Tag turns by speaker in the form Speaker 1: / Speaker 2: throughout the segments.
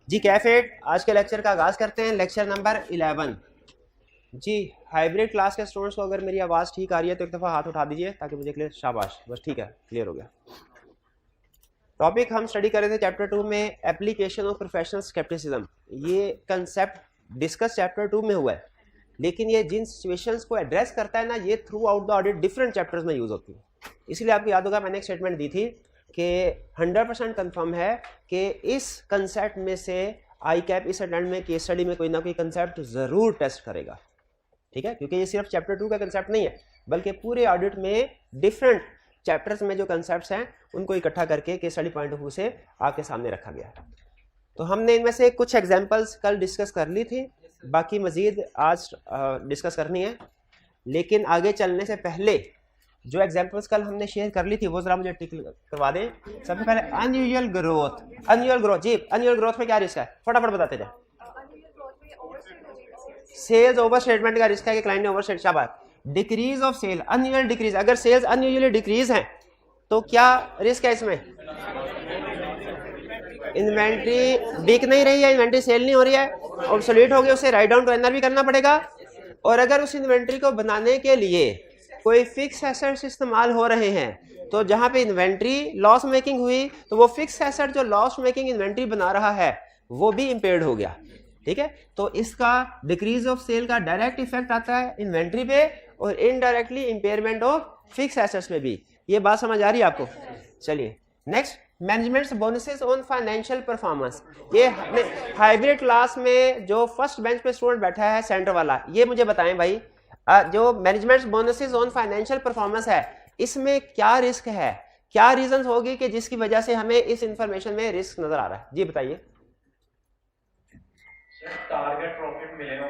Speaker 1: जी कैफेट, आज के लेक्चर का आगाज़ करते हैं। Lecture number 11। जी हाइब्रिड क्लास के स्टूडेंट्स को अगर मेरी आवाज़ ठीक आ रही है तो एक दफ़ा हाथ उठा दीजिए ताकि मुझे क्लियर। शाबाश, बस ठीक है, क्लियर हो गया। टॉपिक हम स्टडी कर रहे थे चैप्टर 2 में, एप्लीकेशन ऑफ प्रोफेशनल स्केप्टिसिज्म। ये कंसेप्ट डिस्कस चैप्टर 2 में हुआ है, लेकिन ये जिन सिचुएशंस को एड्रेस करता है ना, ये through out the audit different chapters में यूज़ होती है। इसलिए आपको याद होगा मैंने एक स्टेटमेंट दी थी कि 100% कंफर्म है कि इस कंसेप्ट में से आई कैप इस अटेम्प्ट में केस स्टडी में कोई ना कोई कंसेप्ट ज़रूर टेस्ट करेगा, ठीक है, क्योंकि ये सिर्फ चैप्टर 2 का कंसेप्ट नहीं है, बल्कि पूरे ऑडिट में डिफरेंट चैप्टर्स में जो कंसेप्ट्स हैं उनको इकट्ठा करके case study point of view से आपके सामने रखा गया है। तो हमने इनमें से कुछ एग्जांपल्स कल डिस्कस कर ली थी, बाकी मजीद आज डिस्कस करनी है। लेकिन आगे चलने से पहले जो एग्जांपल्स कल हमने शेयर कर ली थी वो जरा मुझे टिक करवा दें। सबसे पहले अनयूजुअल ग्रोथ। अनयूजुअल ग्रोथ, जी अनयूजुअल ग्रोथ में क्या रिस्क है, फटाफट बताते जाए। सेल्स ओवर स्टेटमेंट का रिस्क है कि क्लाइंट ने ओवर स्टेट। शाबाश। Decrease of sale, unusual decrease. अगर सेल्स अनयूजुअली डिक्रीज हैं तो क्या रिस्क है इसमें? इन्वेंट्री बिक नहीं रही है, इन्वेंट्री सेल नहीं हो रही है, ऑब्सोलीट हो गई, उसे राइट डाउन टू एनआर भी करना पड़ेगा। और अगर उस इन्वेंट्री को बनाने के लिए कोई फिक्स एसेट्स इस्तेमाल हो रहे हैं तो जहां पे इन्वेंट्री लॉस मेकिंग हुई तो वो फिक्स एसेट जो लॉस मेकिंग इन्वेंट्री बना रहा है वो भी इम्पेयर्ड हो गया, ठीक है। तो इसका डिक्रीज ऑफ सेल का डायरेक्ट इफेक्ट आता है इन्वेंट्री पे और indirectly impairment of fix assets पे भी। ये बात समझ आ रही है आपको? चलिए next, management bonuses on financial performance. ये हाइब्रिड क्लास में जो फर्स्ट बेंच पे स्टूडेंट बैठा है सेंटर वाला, ये मुझे बताएं भाई, जो management bonuses on financial performance है इसमें क्या रिस्क है, क्या रीजन होगी कि जिसकी वजह से हमें इस इंफॉर्मेशन में रिस्क नजर आ रहा है? जी बताइए।
Speaker 2: टारगेट प्रॉफिट मिलेगा।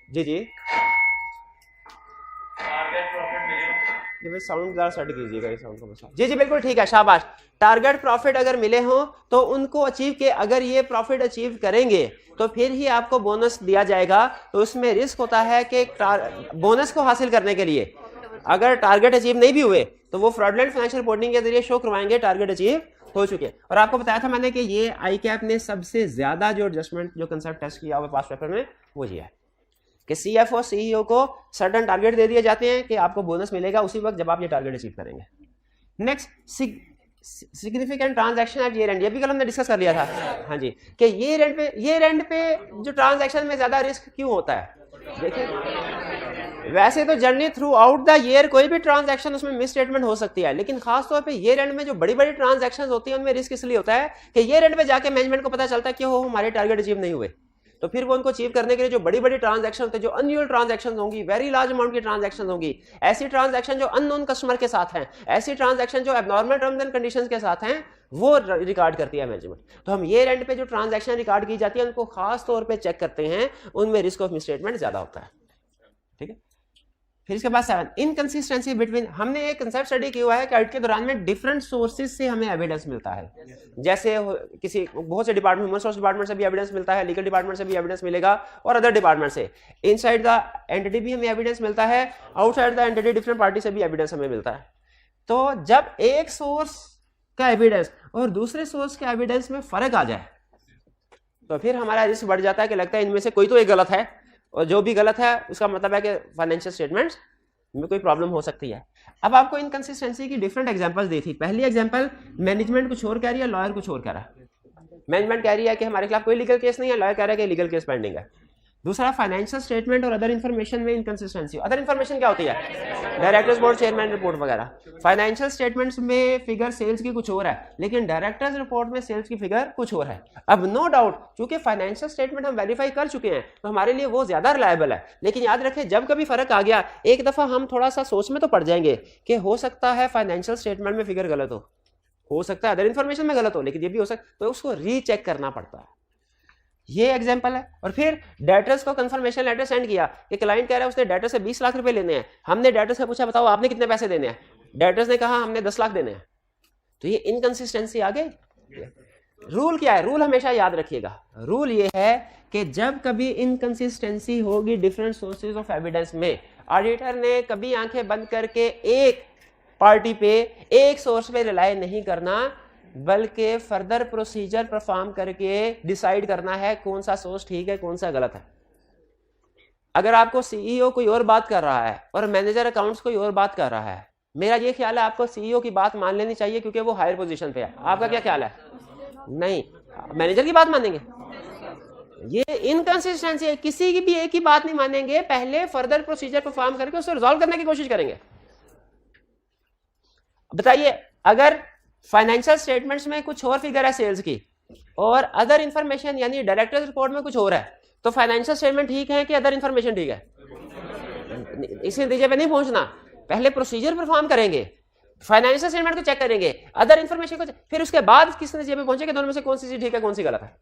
Speaker 1: जी जी
Speaker 2: टारगेट प्रॉफिट मिलेगा।
Speaker 1: ये भाई साउंड जरा सेट कीजिएगा, ये साउंड को बस। जी जी बिल्कुल ठीक है, शाबाश। टारगेट प्रॉफिट अगर मिले हो तो उनको अचीव के, अगर ये प्रॉफिट अचीव करेंगे तो फिर ही आपको बोनस दिया जाएगा। तो उसमें रिस्क होता है कि बोनस को हासिल करने के लिए अगर टारगेट अचीव नहीं भी हुए तो वो फ्रॉडलेंट फाइनेंशियल रिपोर्टिंग के जरिए शो करवाएंगे टारगेट अचीव हो चुके। और आपको बताया था मैंने कि ये आई कैप ने सबसे ज्यादा जो एडजस्टमेंट जो कंसेप्ट टेस्ट किया हुआ पास्ट पेपर में वो ये है कि सीएफओ सीईओ को सर्टेन टारगेट दे दिए जाते हैं कि आपको बोनस मिलेगा उसी वक्त जब आप ये टारगेट अचीव करेंगे। Next, significant transaction at year end, ये भी कल हमने डिस्कस कर लिया था। हाँ जी, कि ये रेंड पे जो ट्रांजैक्शन में ज्यादा रिस्क क्यों होता है? देखिए वैसे तो journey through out the year कोई भी ट्रांजैक्शन उसमें मिस स्टेटमेंट हो सकती है, लेकिन खासतौर पे ये रेंड में जो बड़ी बड़ी ट्रांजैक्शन होती है उनमें रिस्क इसलिए होता है कि ये रेंड पे जाके मैनेजमेंट को पता चलता है कि वो हमारे टारगेट अचीव नहीं हुए, तो फिर वो उनको अचीव करने के लिए जो बड़ी बड़ी ट्रांजैक्शन होते हैं, जो अनयूअल ट्रांजैक्शन होंगी, वेरी लार्ज अमाउंट की ट्रांजैक्शन होंगी, ऐसी ट्रांजैक्शन जो अननोन कस्टमर के साथ हैं, ऐसी ट्रांजैक्शन जो एबनॉर्मल टर्म्स एंड कंडीशंस के साथ हैं, वो रिकॉर्ड करती है मैनेजमेंट। तो हम ये रेंट पे जो ट्रांजैक्शन रिकॉर्ड की जाती है उनको खास तौर पे चेक करते हैं, उनमें रिस्क ऑफ मिसस्टेटमेंट ज्यादा होता है, ठीक है। फिर इसके बाद 7, इनकंसिस्टेंसी बिटवीन। हमने एक कंसेप्ट स्टडी किया हुआ है कि ऑडिट के दौरान में डिफरेंट सोर्सेज से हमें एविडेंस मिलता है। जैसे किसी बहुत से डिपार्टमेंट, ह्यूमन रिसोर्स डिपार्टमेंट से भी एविडेंस मिलता है, लीगल डिपार्टमेंट से भी एविडेंस मिलेगा और अदर डिपार्टमेंट से। इनसाइड द एंटिटी भी हमें एविडेंस मिलता है, outside the entity different party से भी एविडेंस हमें मिलता है। तो जब एक सोर्स का एविडेंस और दूसरे सोर्स के एविडेंस में फर्क आ जाए तो फिर हमारा रिस्क बढ़ जाता है कि लगता है इनमें से कोई तो एक गलत है, और जो भी गलत है उसका मतलब है कि फाइनेंशियल स्टेटमेंट्स में कोई प्रॉब्लम हो सकती है। अब आपको इनकंसिस्टेंसी की डिफरेंट एग्जांपल्स दी थी। पहली एग्जांपल, मैनेजमेंट कुछ और कह रही है, लॉयर कुछ और कह रहा है। मैनेजमेंट कह रही है कि हमारे खिलाफ कोई लीगल केस नहीं है, लॉयर कह रहा है कि लीगल केस पेंडिंग है। दूसरा, फाइनेंशियल स्टेटमेंट और अदर इन्फॉर्मेशन में इनकंसिस्टेंसी। अदर इन्फॉर्मेशन क्या होती है? डायरेक्टर्स बोर्ड, चेयरमैन रिपोर्ट वगैरह। फाइनेंशियल स्टेटमेंट्स में फिगर सेल्स की कुछ और है, लेकिन डायरेक्टर्स रिपोर्ट में सेल्स की फिगर कुछ और है। अब नो डाउट चूंकि फाइनेंशियल स्टेटमेंट हम वेरीफाई कर चुके हैं तो हमारे लिए वो ज्यादा रिलायबल है, लेकिन याद रखें जब कभी फर्क आ गया एक दफा हम थोड़ा सा सोच में तो पड़ जाएंगे कि हो सकता है फाइनेंशियल स्टेटमेंट में फिगर गलत हो सकता है अदर इन्फॉर्मेशन में गलत हो, लेकिन ये भी हो सकता है, तो उसको रीचेक करना पड़ता है। ये एग्जांपल है। और फिर डेटर्स को कंफर्मेशन लेटर सेंड किया कि क्लाइंट कह रहा है उसने डेटर से 20 लाख रुपए लेने हैं। हमने डेटर से पूछा बताओ आपने कितने पैसे देने हैं, डेटर्स ने कहा हमने 10 लाख देने हैं। तो ये इनकंसिस्टेंसी आ गई। रूल क्या है? रूल हमेशा याद रखिएगा, रूल ये है कि जब कभी इनकंसिस्टेंसी होगी डिफरेंट सोर्सेज ऑफ एविडेंस में, ऑडिटर ने कभी आंखें बंद करके एक पार्टी पे, एक सोर्स पे रिलाय नहीं करना, बल्कि फर्दर प्रोसीजर परफॉर्म करके डिसाइड करना है कौन सा सोर्स ठीक है कौन सा गलत है। अगर आपको सीईओ कोई और बात कर रहा है और मैनेजर अकाउंट्स कोई और बात कर रहा है, मेरा ये ख्याल है आपको सीईओ की बात मान लेनी चाहिए क्योंकि वो हायर पोजीशन पे है। आपका क्या ख्याल है? नहीं, मैनेजर की बात मानेंगे? ये इनकंसिस्टेंसी है, किसी की भी एक ही बात नहीं मानेंगे, पहले फर्दर प्रोसीजर परफॉर्म करके उसको रिजॉल्व करने की कोशिश करेंगे। बताइए, अगर फाइनेंशियल स्टेटमेंट्स में कुछ और फिगर है सेल्स की और अदर इंफॉर्मेशन यानी डायरेक्टर्स रिपोर्ट में कुछ और है, तो फाइनेंशियल स्टेटमेंट ठीक है कि अदर इंफॉर्मेशन ठीक है? इस नतीजे पे नहीं पहुंचना, पहले प्रोसीजर परफॉर्म करेंगे, फाइनेंशियल स्टेटमेंट को चेक करेंगे, अदर इंफॉर्मेशन को फिर उसके बाद किस नतीजे पे पहुंचेंगे दोनों में से कौन सी चीज ठीक है कौन सी गलत है।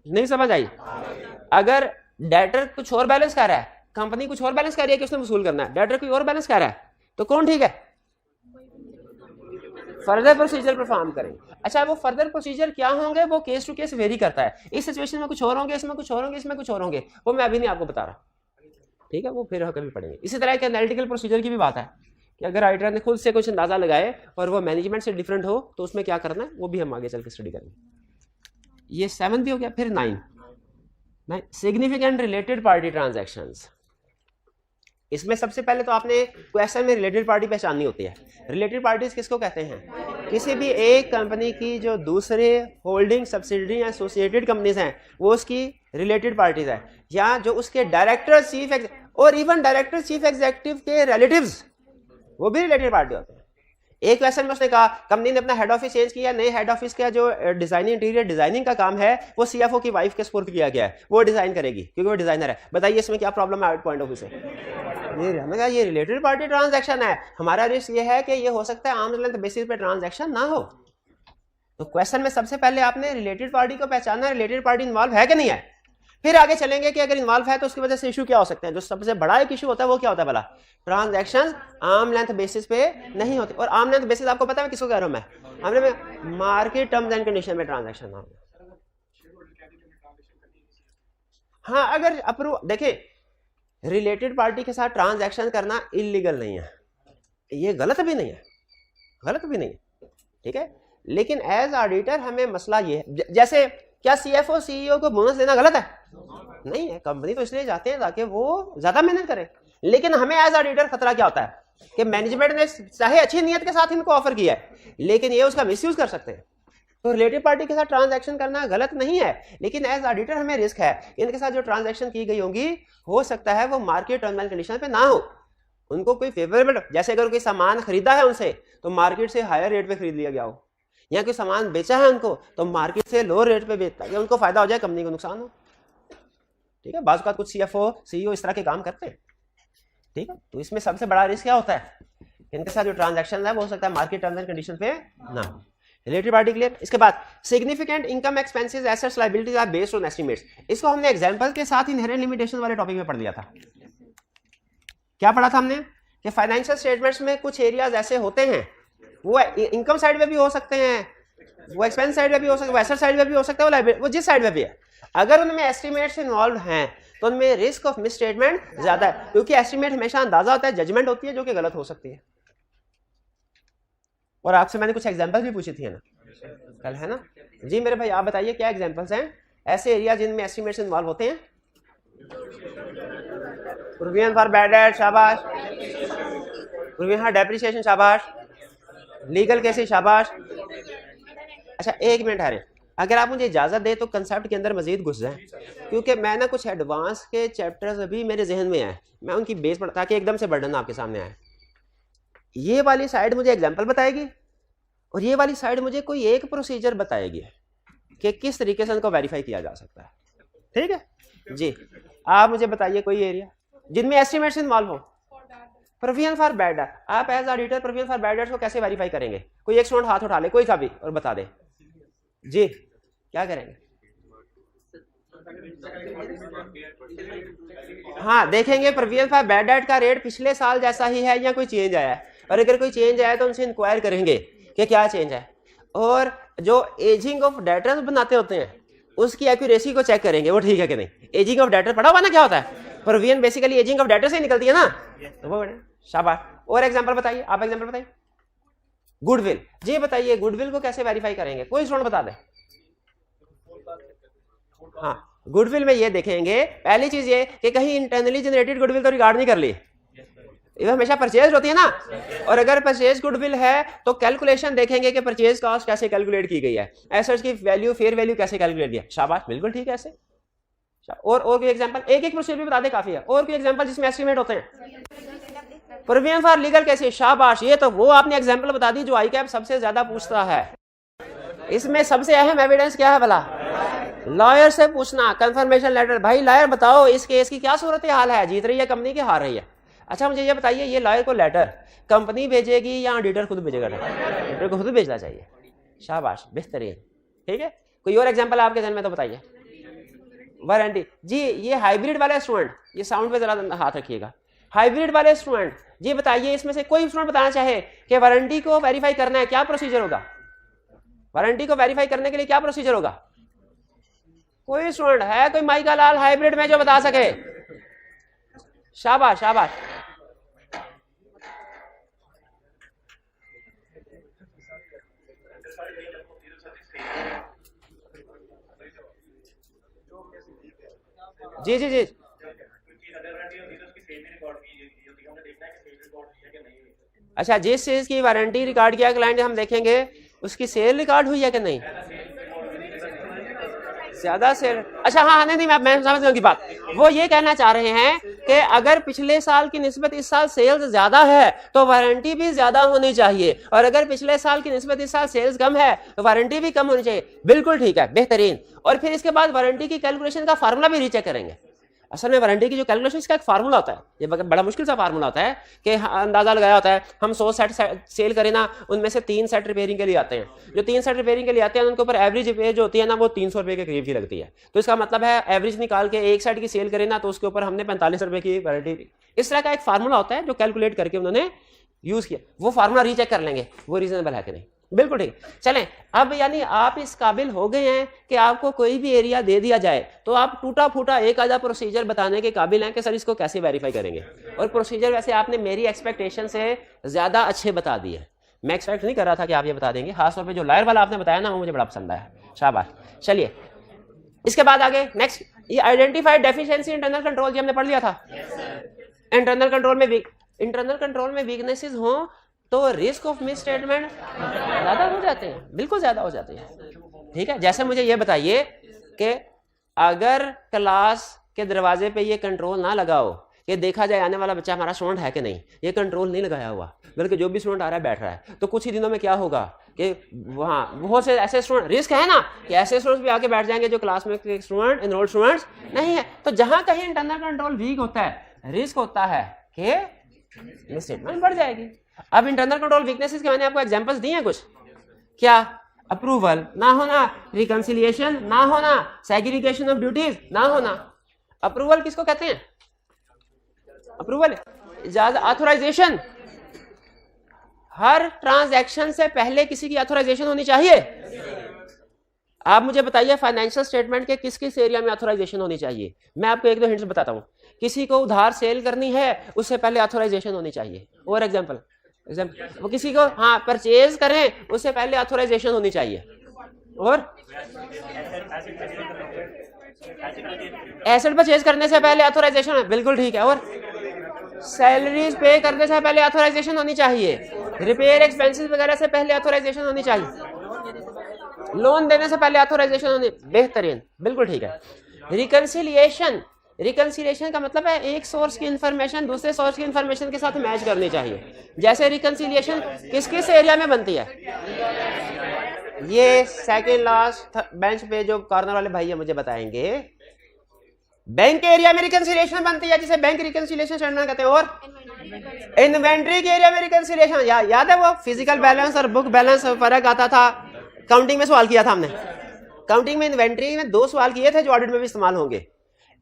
Speaker 1: नहीं समझ आई? अगर डेटर कुछ और बैलेंस कर रहा है, कंपनी कुछ और बैलेंस कर रही है कि उसने वसूल करना है, डेटर कोई और बैलेंस कर रहा है, तो कौन ठीक है? फर्दर प्रोसीजर परफॉर्म करेंगे। अच्छा, वो फर्दर प्रोसीजर क्या होंगे वो केस टू केस वेरी करता है, इस सिचुएशन में कुछ और होंगे, इसमें कुछ और होंगे, इसमें कुछ और होंगे, वो मैं अभी नहीं आपको बता रहा, ठीक है, वो फिर कभी पढ़ेंगे। इसी तरह के एनालिटिकल प्रोसीजर की भी बात है कि अगर राइटर ने खुद से कुछ अंदाजा लगाए और वो मैनेजमेंट से डिफरेंट हो तो उसमें क्या करना है वो भी हम आगे चल के स्टडी करेंगे। ये 7 भी हो गया। फिर 9 सिग्निफिकेंट रिलेटेड पार्टी ट्रांजैक्शंस। इसमें सबसे पहले तो आपने क्वेश्चन में रिलेटेड पार्टी पहचाननी होती है। रिलेटेड पार्टीज किसको कहते हैं? किसी भी एक कंपनी की जो दूसरे होल्डिंग सब्सिडरी या एसोसिएटेड कंपनीज हैं वो उसकी रिलेटेड पार्टीज है, या जो उसके डायरेक्टर चीफ और इवन डायरेक्टर चीफ एग्जीक्यूटिव के रिलेटिव्स वो भी रिलेटेड पार्टी होते हैं। एक क्वेश्चन में उसने कहा कंपनी ने अपना हेड ऑफिस चेंज किया, नए हेड ऑफिस का जो डिजाइनिंग इंटीरियर डिजाइनिंग का काम है वो सीएफओ की वाइफ के स्पुर्द किया गया है, वो डिजाइन करेगी क्योंकि वो डिजाइनर है। बताइए इसमें क्या प्रॉब्लम है आउट पॉइंट ऑफ व्यू से? हमने कहा ये रिलेटेड पार्टी ट्रांजैक्शन है, हमारा रिस्क ये है कि ये हो सकता है आर्म्स लेंथ बेसिस पे ट्रांजैक्शन ना हो। तो क्वेश्चन में सबसे पहले आपने रिलेटेड पार्टी को पहचानना, रिलेटेड पार्टी इन्वॉल्व है कि नहीं है। फिर आगे चलेंगे कि अगर इन्वॉल्व है तो उसकी वजह से इशू क्या हो सकते हैं। जो सबसे बड़ा एक इशू होता है वो क्या होता है भला? ट्रांजैक्शंस आर्म लेंथ बेसिस पे नहीं होते। और आर्म लेंथ बेसिस आपको पता है मैं किसको कह रहा हूं? मैं हमने में मार्केट टर्म्स एंड कंडीशन में ट्रांजैक्शन ना हो। हाँ, अगर अप्रूव देखिए, रिलेटेड पार्टी के साथ ट्रांजैक्शन करना इलीगल नहीं है, ये गलत भी नहीं है, गलत भी नहीं है, ठीक है। लेकिन एज ऑडिटर हमें मसला ये है, जैसे क्या सीएफओ सीईओ को बोनस देना गलत है? नहीं है, कंपनी तो इसलिए जाते हैं ताकि वो ज्यादा मेहनत करे। लेकिन हमें एज ऑडिटर खतरा क्या होता है कि मैनेजमेंट ने चाहे अच्छी नियत के साथ इनको ऑफर किया है लेकिन ये उसका मिसयूज कर सकते हैं। तो रिलेटेड पार्टी के साथ ट्रांजैक्शन करना गलत नहीं है, लेकिन एज ऑडिटर हमें रिस्क है इनके साथ जो ट्रांजैक्शन की गई होंगी हो सकता है वो मार्केट टर्म्स एंड कंडीशन पे ना हो, उनको कोई फेवरेबल, जैसे अगर कोई सामान खरीदा है उनसे तो मार्केट से हायर रेट पे खरीद लिया गया हो, या कोई सामान बेचा है उनको तो मार्केट से लो रेट पे बेचता है, उनको फायदा हो जाए कंपनी को नुकसान हो, ठीक है। बाज़ औक़ात कुछ सीएफओ सीईओ इस तरह के काम करते हैं, ठीक है। तो इसमें सबसे बड़ा रिस्क क्या होता है, इनके साथ जो ट्रांजैक्शन है वो हो सकता है मार्केट टर्म्स एंड कंडीशन पे ना हो। Related party clear. इसके बाद significant income expenses assets liabilities are based on estimates. इसको हमने एग्जांपल के साथ इनहेरेंट लिमिटेशन वाले टॉपिक में पढ़ लिया था। क्या पढ़ा था हमने कि फाइनेंशियल स्टेटमेंट्स में कुछ एरियाज ऐसे होते हैं, वो इनकम साइड में भी हो सकते हैं, वो एक्सपेंस साइड में भी हो सकते हैं, वो एसेट साइड में भी हो सकता है, वो जिस साइड में भी है, अगर उनमें एस्टिमेट्स इन्वॉल्व हैं तो उनमें रिस्क ऑफ मिस स्टेटमेंट ज्यादा है, क्योंकि एस्टिमेट हमेशा अंदाजा होता है, जजमेंट होती है जो कि गलत हो सकती है। और आपसे मैंने कुछ एग्जांपल भी पूछी थी ना कल, है ना जी मेरे भाई, आप बताइए क्या एग्जांपल्स हैं ऐसे एरिया जिनमें एस्टिमेट्स इन्वॉल्व होते हैं? प्रोविजन फॉर बैड डेट, शाबाश। प्रोविजन फॉर डेप्रिसिएशन, शाबाश। लीगल केसेस, शाबाश। अच्छा एक मिनट हरे, अगर आप मुझे इजाजत दें तो कंसेप्ट के अंदर मजीद घुस जाएं, क्योंकि मैं ना कुछ एडवांस के चैप्टर्स अभी मेरे जहन में आए, मैं उनकी बेस पर, ताकि एकदम से बर्डन आपके सामने आए। ये वाली साइड मुझे एग्जांपल बताएगी और ये वाली साइड मुझे कोई एक प्रोसीजर बताएगी कि किस तरीके से उनको वेरीफाई किया जा सकता है, ठीक है जी। आप मुझे बताइए कोई एरिया जिनमें एस्टिमेट्स इन्वॉल्व हो। प्रोविजन फॉर बैड डेट, आप as auditor provision for bad debt को कैसे वेरीफाई करेंगे? कोई एक स्टूडेंट हाथ उठा ले, कोई सा भी, और बता दे जी क्या करेंगे। हाँ देखेंगे प्रोविजन फॉर बैड डेट का रेट पिछले साल जैसा ही है या कोई चेंज आया है, और अगर कोई चेंज आया तो उनसे इंक्वायर करेंगे कि क्या चेंज है। और जो एजिंग ऑफ डेटर्स बनाते होते हैं उसकी एक्यूरेसी को चेक करेंगे वो ठीक है कि नहीं। एजिंग ऑफ डेटर पढ़ा हुआ ना क्या होता है? Provision basically ageing of debtor से ही निकलती है ना, तो वो शाबाश। और एग्जांपल बताइए, आप एग्जांपल बताइए गुडविल, जी बताइए गुडविल को कैसे वेरीफाई करेंगे, कोई स्टूडेंट बता दे। हाँ, गुडविल में ये देखेंगे, पहली चीज ये कि कहीं इंटरनली जनरेटेड गुडविल तो रिकॉर्ड नहीं कर ली, ये हमेशा परचेज होती है ना, और अगर परचेज गुडविल है तो कैलकुलेशन देखेंगे कि परचेज कॉस्ट कैसे कैलकुलेट की गई है, एसेट्स की वैल्यू, फेयर वैल्यू कैसे कैलकुलेट किया। शाबाश, बिल्कुल ठीक है ऐसे। और कोई एग्जांपल, एक एक प्रोसीजर भी बता दे काफी है। और कोई एग्जांपल जिसमें एस्टिमेट होते हैं, प्रोविजन फॉर लीगल केसेस, शाबाश, ये तो वो आपने एग्जांपल बता दी जो आईकैप सबसे ज्यादा पूछता है। इसमें सबसे अहम एविडेंस क्या है भला, लॉयर से पूछना, कंफर्मेशन लेटर। भाई लॉयर बताओ इस केस की क्या सूरत हाल है, जीत रही है कंपनी की हार रही है। अच्छा मुझे ये बताइए, ये लॉयर को लेटर कंपनी भेजेगी या ऑडिटर खुद भेजेगा? ऑडिटर को खुद भेजना चाहिए। शाबाश, बेहतरीन, ठीक है। कोई और एग्जांपल आपके ध्यान में तो बताइए। वारंटी, जी ये हाइब्रिड वाले स्टूडेंट, ये साउंड पे जरा हाथ रखिएगा। हाइब्रिड वाले स्टूडेंट, जी बताइए इसमें से कोई स्टूडेंट बताना चाहे कि वारंटी को वेरीफाई करना है, क्या प्रोसीजर होगा? वारंटी को वेरीफाई करने के लिए क्या प्रोसीजर होगा? कोई स्टूडेंट है, कोई माई का लाल हाइब्रिड में जो बता सके? शाबाश शाबाश। जी जी जी, अच्छा जिस चीज की वारंटी रिकॉर्ड किया क्लाइंट, हम देखेंगे उसकी सेल रिकॉर्ड हुई है कि नहीं, ज्यादा सेल। अच्छा हाँ, नहीं मैं समझ गया की बात। वो ये कहना चाह रहे हैं कि अगर पिछले साल की निस्बत इस साल सेल्स ज्यादा है तो वारंटी भी ज्यादा होनी चाहिए, और अगर पिछले साल की निस्बत इस साल सेल्स कम है तो वारंटी भी कम होनी चाहिए। बिल्कुल ठीक है, बेहतरीन। और फिर इसके बाद वारंटी की कैलकुलेशन का फार्मूला भी रीचेक करेंगे। असल में वारंटी की जो कैलकुलेशन, इसका एक फार्मूला होता है, ये बड़ा मुश्किल सा फार्मूला होता है कि अंदाजा लगाया होता है, हम 100 सेट सेल करें ना, उनमें से 3 सेट रिपेयरिंग के लिए आते हैं। जो 3 सेट रिपेयरिंग के लिए आते हैं उनके ऊपर एवरेज रिपेयर जो होती है ना, वो 300 रुपये के करीब की लगती है। तो इसका मतलब है एवरेज निकाल के एक सेट की सेल करें ना, तो उसके ऊपर हमने 45 रुपये की वारंटी। इस तरह का एक फार्मूला होता है जो कैलकुलेट करके उन्होंने यूज किया। वो फार्मूला रीचेक कर लेंगे वो रीजनेबल है कि नहीं। बिल्कुल ठीक। चलें, अब यानी आप इस काबिल हो गए हैं कि आपको कोई भी एरिया दे दिया जाए तो आप टूटा फूटा एक आधा प्रोसीजर बताने के काबिल हैं कि सर इसको कैसे वेरीफाई करेंगे। और प्रोसीजर वैसे आपने मेरी एक्सपेक्टेशन से ज्यादा अच्छे बता दिए। मैं एक्सपेक्ट नहीं कर रहा था कि आप ये बता देंगे, खासतौर पे जो लायर वाला आपने बताया ना, वो मुझे बड़ा पसंद आया। शाबाश। चलिए इसके बाद आगे नेक्स्ट, ये आइडेंटिफाइड डेफिशिएंसी इंटरनल कंट्रोल, जी हमने पढ़ लिया था। इंटरनल कंट्रोल में वीकनेसेस हो तो रिस्क ऑफ मिस स्टेटमेंट ज्यादा हो जाते हैं, बिल्कुल ज्यादा हो जाते हैं। ठीक है, जैसे मुझे ये बताइए कि अगर क्लास के दरवाजे पे ये कंट्रोल ना लगाओ कि देखा जाए आने वाला बच्चा हमारा स्टूडेंट है कि नहीं, ये कंट्रोल नहीं लगाया हुआ, बल्कि जो भी स्टूडेंट आ रहा है बैठ रहा है, तो कुछ ही दिनों में क्या होगा कि वहाँ बहुत से ऐसे स्टूडेंट, रिस्क है ना कि ऐसे स्टूडेंट्स भी आके बैठ जाएंगे जो क्लास में स्टूडेंट एनरोल्ड स्टूडेंट्स नहीं है। तो जहां कहीं इंटरनल कंट्रोल वीक होता है, रिस्क होता है कि मिस स्टेटमेंट बढ़ जाएगी। अब इंटरनल कंट्रोल वीकनेसेस के मैंने आपको एग्जांपल्स दिए हैं कुछ, क्या? अप्रूवल ना होना, रिकंसिलिएशन ना होना, सेग्रीगेशन ऑफ ड्यूटीज ना होना। अप्रूवल किसको कहते हैं? अप्रूवल, इजाजत, ऑथराइजेशन। हर ट्रांजैक्शन से पहले किसी की ऑथराइजेशन होनी चाहिए। आप मुझे बताइए फाइनेंशियल स्टेटमेंट के किस किस एरिया में ऑथराइजेशन होनी चाहिए? मैं आपको एक दो हिंट्स बताता हूँ। किसी को उधार सेल करनी है उससे पहले ऑथराइजेशन होनी चाहिए। और एग्जांपल वो किसी को हाँ परचेज करें उससे पहले ऑथराइजेशन होनी चाहिए। और एसेट परचेज करने से पहले ऑथराइजेशन, बिल्कुल ठीक है। और सैलरीज पे करने से पहले ऑथराइजेशन होनी चाहिए। रिपेयर एक्सपेंसेस वगैरह से पहले ऑथराइजेशन होनी चाहिए। लोन देने से पहले ऑथराइजेशन होनी, बेहतरीन, बिल्कुल ठीक है। रिकंसिलिएशन का मतलब है एक सोर्स की इंफॉर्मेशन दूसरे सोर्स की इंफॉर्मेशन के साथ मैच करनी चाहिए। जैसे रिकंसिलिएशन किस किस एरिया में बनती है? ये सेकंड लास्ट बेंच पे जो कॉर्नर वाले भाई है मुझे बताएंगे। बैंक एरिया में रिकंसिलिएशन बनती है जिसे बैंक रिकंसिलिएशन स्टेटमेंट कहते हैं। और इन्वेंट्री के एरिया में रिकंसिलिएशन, याद है वो फिजिकल बैलेंस और बुक बैलेंस फर्क आता था। काउंटिंग में सवाल किया था हमने, काउंटिंग में इन्वेंट्री में 2 सवाल किए थे जो ऑडिट में भी इस्तेमाल होंगे।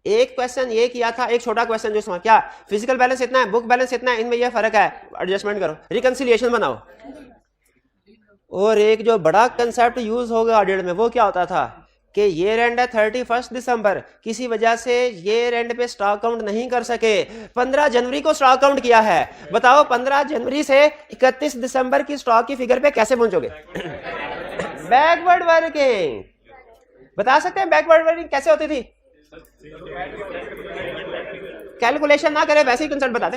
Speaker 1: एक क्वेश्चन ये किया था, एक छोटा क्वेश्चन जो सवाल क्या फिजिकल बैलेंस इतना है, बुक बैलेंस इतना है, इनमें यह फर्क है, एडजस्टमेंट करो, रिकंसिलिएशन बनाओ। और एक जो बड़ा कंसेप्ट यूज होगा ऑडिट में वो क्या होता था कि ये एंड है 31 दिसंबर, किसी वजह से ये एंड पे स्टॉक काउंट नहीं कर सके, 15 जनवरी को स्टॉक काउंट किया है। बताओ 15 जनवरी से 31 दिसंबर की स्टॉक की फिगर पे कैसे पहुंचोगे? Backward working. बता सकते हैं बैकवर्ड वर्किंग कैसे होती थी? कैलकुलेशन ना करे वैसे ही कंसेप्ट बता दे।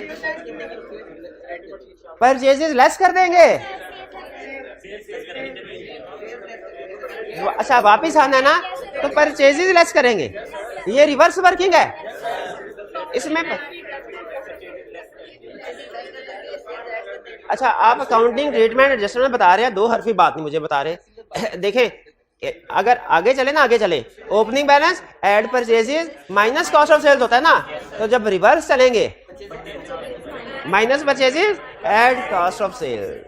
Speaker 1: परचेजेस लेस कर देंगे। अच्छा वापिस आना ना, तो परचेजेस लेस करेंगे। ये रिवर्स वर्किंग है। इसमें अच्छा आप अकाउंटिंग ट्रीटमेंट एडजस्टमेंट बता रहे हैं, दो हरफी बात नहीं मुझे बता रहे। देखें अगर आगे चले ना, आगे चले, opening balance add purchases minus cost of sales होता है ना, तो जब रिवर्स चलेंगे minus purchases add cost of sale.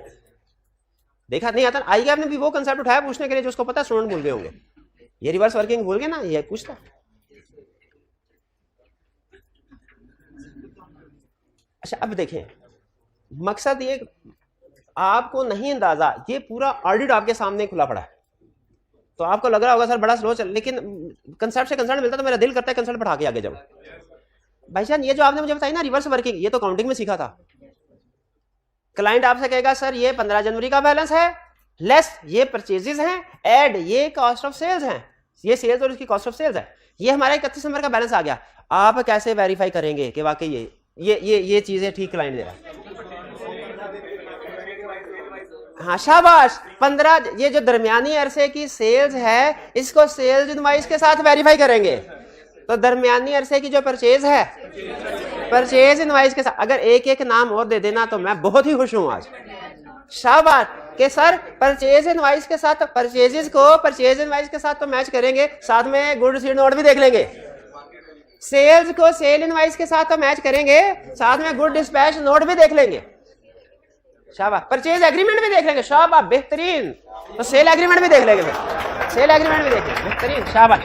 Speaker 1: देखा नहीं आता? आई आपने भी वो कंसेप्ट उठाया पूछने के लिए जो उसको पता स्टूडेंट भूल गए होंगे। ये रिवर्स वर्किंग भूल गए ना, ये कुछ था। अच्छा अब देखें, मकसद ये आपको नहीं अंदाजा, ये पूरा ऑडिट आपके सामने खुला पड़ा है, तो आपको लग रहा होगा सर बड़ा स्लो चल, लेकिन कंसेप्ट से कंसेप्ट मिलता तो मेरा दिल करता है कंसेप्ट पढ़ा के आगे जाऊं। भाईजान ये जो आपने मुझे बताई ना रिवर्स वर्किंग, ये तो काउंटिंग में सीखा था। क्लाइंट आपसे कहेगा सर ये 15 जनवरी का बैलेंस है, लेस ये परचेजेस हैं, ऐड ये कॉस्ट ऑफ सेल्स हैं, ये सेल्स और इसकी कॉस्ट ऑफ सेल्स है, ये हमारा 31 दिसंबर का बैलेंस आ गया। आप कैसे वेरीफाई करेंगे कि वाकई ये चीजें ठीक क्लाइंट दे रहा है? हाँ शाबाश। 15 ये जो दरमियानी अरसे की सेल्स है, इसको सेल्स इनवॉइस के साथ वेरीफाई करेंगे। तो दरमियानी अरसे की जो परचेज है, परचेज इनवॉइस के साथ, अगर एक एक नाम और दे देना तो मैं बहुत ही खुश हूं आज। शाबाश कि सर परचेज इनवॉइस के साथ, परचेजेस को परचेज इनवॉइस के साथ तो मैच करेंगे, साथ में गुड रिसीट नोट भी देख लेंगे। सेल्स को सेल इनवॉइस के साथ तो मैच करेंगे, साथ में गुड डिस्पैच नोट भी देख लेंगे। शाबाश। परचेज एग्रीमेंट भी देख लेंगे। शाबाश बेहतरीन। तो सेल एग्रीमेंट भी देख लेंगे, सेल एग्रीमेंट भी देख लेंगे, बेहतरीन। शाबाश।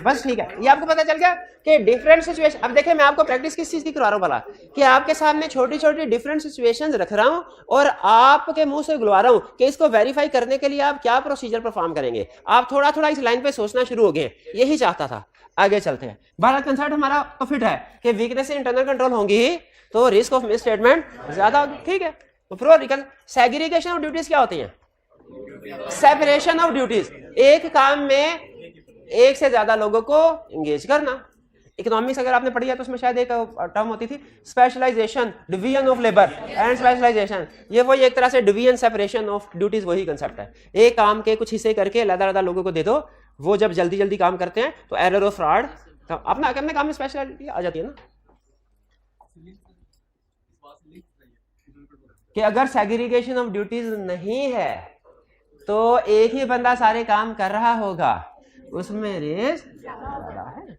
Speaker 1: बस ठीक है, ये आपको पता चल गया कि डिफरेंट सिचुएशन। अब देखिए मैं आपको प्रैक्टिस किस चीज की करा रहा हूं भला, कि आपके सामने छोटी छोटी डिफरेंट सिचुएशंस रख रहा हूं और आपके मुंह से बुलवा रहा हूं कि इसको वेरीफाई करने के लिए आप क्या प्रोसीजर परफॉर्म करेंगे। आप थोड़ा थोड़ा इस लाइन पे सोचना शुरू हो गए, यही चाहता था। आगे चलते हैं। भारत कंसेप्ट हमारा तो फिट है कि वीकनेस इंटरनल कंट्रोल होंगी तो रिस्क ऑफ मिस स्टेटमेंट ज्यादा होगी। ठीक है, तो प्रो सेग्रीगेशन ऑफ ड्यूटीज क्या होती है? सेपरेशन ऑफ ड्यूटीज, एक काम में एक से ज्यादा लोगों को एंगेज करना। इकोनॉमिक्स अगर आपने पढ़ी है तो उसमें शायद एक टर्म होती थी specialisation, division of labour and specialisation. ये वही एक तरह से डिवीजन सेपरेशन ऑफ ड्यूटीज वही कंसेप्ट है। एक काम के कुछ हिस्से करके अलग-अलग लोगों को दे दो, वो जब जल्दी जल्दी काम करते हैं तो एरर और फ्रॉड तो अपना अपने काम में स्पेशलिटी आ जाती है ना। कि अगर सेग्रीगेशन ऑफ ड्यूटीज नहीं है तो एक ही बंदा सारे काम कर रहा होगा, उसमें रिस्क ज्यादा है।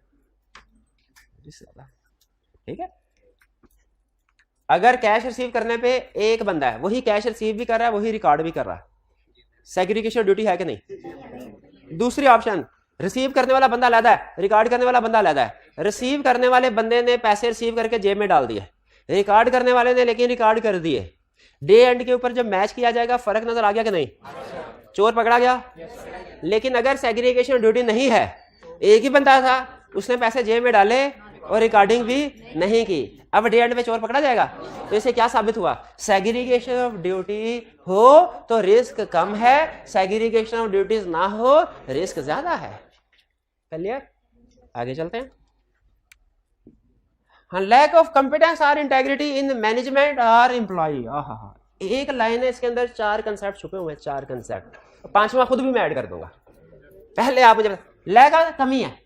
Speaker 1: ठीक है, अगर कैश रिसीव करने पे एक बंदा है, वही कैश रिसीव भी कर रहा है, वही रिकॉर्ड भी कर रहा है, सेग्रीगेशन ड्यूटी है कि नहीं? दूसरी ऑप्शन, रिसीव करने वाला बंदा अलग है, रिकॉर्ड करने वाला बंदा अलग है। रिसीव करने वाले बंदे ने पैसे रिसीव करके जेब में डाल दिए, रिकॉर्ड करने वाले ने लेकिन रिकॉर्ड कर दिए। डे एंड के ऊपर जब मैच किया जाएगा फर्क नजर आ गया कि नहीं? चोर पकड़ा गया। लेकिन अगर सेग्रीगेशन ड्यूटी नहीं है, एक ही बंदा था, उसने पैसे जेब में डाले और रिकॉर्डिंग भी नहीं की, अब डे एंड में चोर पकड़ा जाएगा। तो इससे क्या साबित हुआ? सेग्रीगेशन ऑफ ड्यूटी हो तो रिस्क कम है, सेग्रीगेशन ऑफ ड्यूटीज ना हो रिस्क ज्यादा है। क्लियर? आगे चलते हैं। हाँ, लैक ऑफ कॉम्पिटेंस और इंटेग्रिटी इन मैनेजमेंट और एम्प्लॉय। एक लाइन है, इसके अंदर 4 कंसेप्ट छुपे हुए हैं, 4 कंसेप्ट, 5वां खुद भी मैं ऐड कर दूंगा। पहले आप मुझे लैक और कमी है।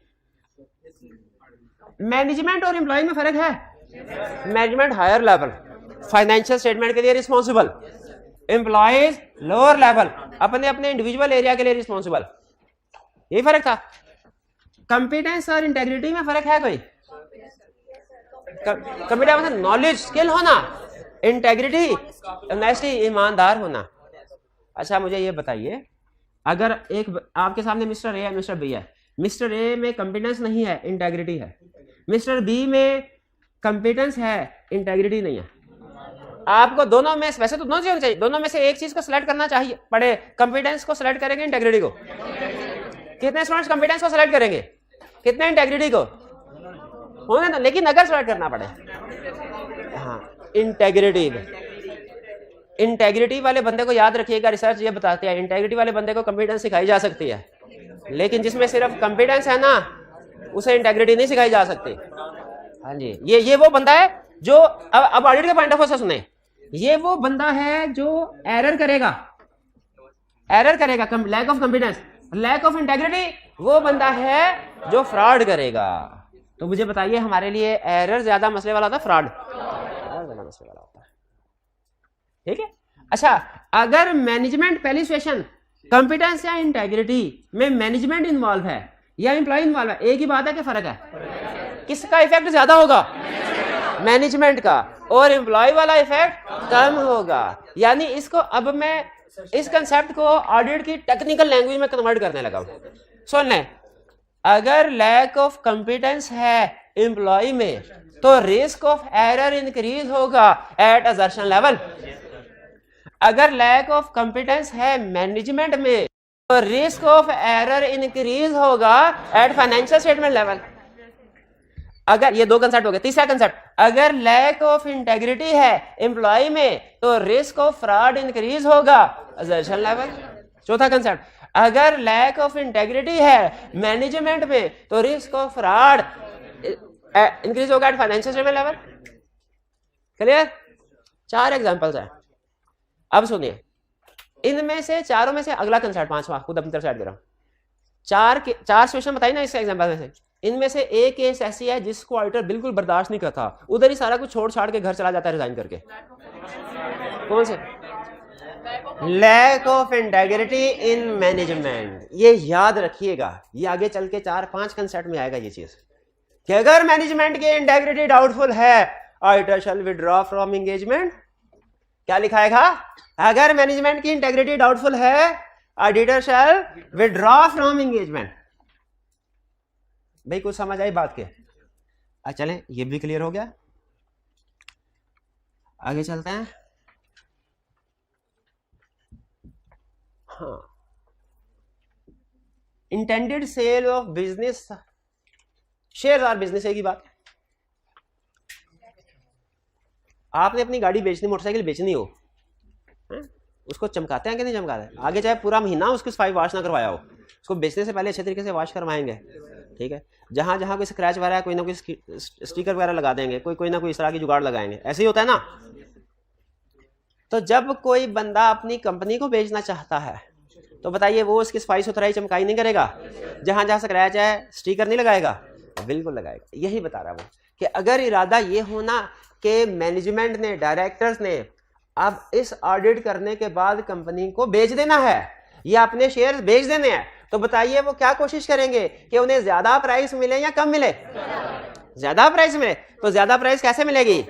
Speaker 1: मैनेजमेंट और एम्प्लॉय में फर्क है। Management higher level, financial statement के लिए रिस्पॉन्सिबल, एम्प्लॉयज लोअर लेवल, अपने अपने इंडिविजुअल एरिया के लिए रिस्पॉन्सिबल, यही फर्क था। कॉम्पिटेंस और इंटेग्रिटी में फर्क है कोई? कॉम्पिटेंस मतलब नॉलेज, स्किल होना, इंटेग्रिटी ऑनेस्टी, ईमानदार होना। अच्छा मुझे ये बताइए, अगर एक आपके सामने मिस्टर ए है, मिस्टर बी है, मिस्टर ए में कॉम्पिटेंस नहीं है, इंटेग्रिटी है, मिस्टर बी में कॉम्पिटेंस है, इंटेग्रिटी नहीं है, आपको दोनों में, वैसे तो दोनों चाहिए, दोनों में से एक चीज को सिलेक्ट करना चाहिए पड़े, कॉम्पिटेंस को सिलेक्ट करेंगे इंटेग्रिटी को? कितने स्टूडेंट्स कंपिटेंस को सेलेक्ट करेंगे, कितने इंटेग्रिटी को, होने तो, लेकिन अगर सेलेक्ट करना पड़े, हाँ इंटेग्रिटी वाले बंदे को याद रखिएगा, रिसर्च ये बताते हैं इंटेग्रिटी वाले बंदे को कंपिटेंस सिखाई जा सकती है, लेकिन जिसमें सिर्फ कंपिटेंस है ना उसे इंटेग्रिटी नहीं सिखाई जा सकती। हाँ जी, ये वो बंदा है जो, अब ऑडिट के पॉइंट ऑफ व्यू से सुने, ये वो बंदा है जो एरर करेगा, lack of competence, lack of integrity वो बंदा है जो फ्रॉड करेगा। तो मुझे बताइए हमारे लिए एरर ज्यादा मसले वाला होता है, फ्रॉड ज्यादा मसले वाला होता है, ठीक है। अच्छा, अगर मैनेजमेंट पहली सिचुएशन कंपिटेंस या इंटेग्रिटी में मैनेजमेंट इन्वॉल्व है या एम्प्लॉय इन्वॉल्व है, एक ही बात है कि फर्क है, किसका इफेक्ट ज्यादा होगा, मैनेजमेंट का, और एम्प्लॉय वाला इफेक्ट कम होगा। यानी इसको अब मैं इस कंसेप्ट को ऑडिट की टेक्निकल लैंग्वेज में कन्वर्ट करने लगा हूं। सुन लें, अगर लैक ऑफ कंपिटेंस है एम्प्लॉय में तो रिस्क ऑफ एरर इंक्रीज होगा एट असर्शन लेवल। अगर लैक ऑफ कंपिटेंस है मैनेजमेंट में तो रिस्क ऑफ एरर इंक्रीज होगा एट फाइनेंशियल स्टेटमेंट लेवल। अगर ये दो कंसेप्ट हो गए, तीसरा कंसेप्ट, अगर लैक ऑफ इंटेग्रिटी है एम्प्लॉय में तो रिस्क ऑफ फ्रॉड इंक्रीज होगा असर्शन लेवल। चौथा कंसेप्ट, अगर लैक ऑफ इंटेग्रिटी है मैनेजमेंट में तो रिस्क ऑफ फ्रॉड इंक्रीज होगा at financial statement level. Clear? 4 examples हैं। अब सुनिए, इनमें से चारों में से अगला कंसेप्ट पांचवा खुद अपनी तरफ से ऐड कर रहा हूं। चार सिचुएशन बताई ना इस एग्जांपल में से, इनमें से एक केस ऐसी है जिसको ऑडिटर बिल्कुल बर्दाश्त नहीं करता, उधर ही सारा कुछ छोड़ छाड़ के घर चला जाता है रिजाइन करके। कौन से? Lack of integrity in management. ये याद रखिएगा, ये आगे चल के 4-5 कंसेप्ट में आएगा ये चीज कि अगर मैनेजमेंट की इंटेग्रिटी डाउटफुल है auditor shall withdraw from engagement. क्या लिखाएगा? अगर मैनेजमेंट की इंटेग्रिटी डाउटफुल है auditor shall withdraw from engagement. भाई कुछ समझ आई बात के? चलें, ये भी क्लियर हो गया, आगे चलते हैं। हाँ, intended sale of business share और बिजनेस एक ही बात। आपने अपनी गाड़ी बेचनी, मोटरसाइकिल बेचनी हो, उसको चमकाते हैं कि नहीं चमकाते? आगे चाहे पूरा महीना उसकी सफाई वॉश ना करवाया हो, उसको बेचने से पहले अच्छे तरीके से वॉश करवाएंगे, ठीक है। जहां जहां कोई स्क्रैच वगैरह है, कोई ना कोई स्टिकर वगैरह लगा देंगे, कोई ना कोई इस तरह की जुगाड़ लगाएंगे, ऐसे ही होता है ना। तो जब कोई बंदा अपनी कंपनी को बेचना चाहता है तो बताइए वो उसकी सफाई सुथराई चमकाई नहीं करेगा? जहां जहां स्क्रैच है स्टिकर नहीं लगाएगा? बिल्कुल लगाएगा। यही बता रहा हूं कि अगर इरादा ये होना कि मैनेजमेंट ने, डायरेक्टर्स ने अब इस ऑडिट करने के बाद कंपनी को बेच देना है या अपने शेयर बेच देने हैं, तो बताइए वो क्या कोशिश करेंगे कि उन्हें ज्यादा प्राइस मिले या कम मिले? ज्यादा प्राइस मिले। तो ज्यादा प्राइस कैसे मिलेगी?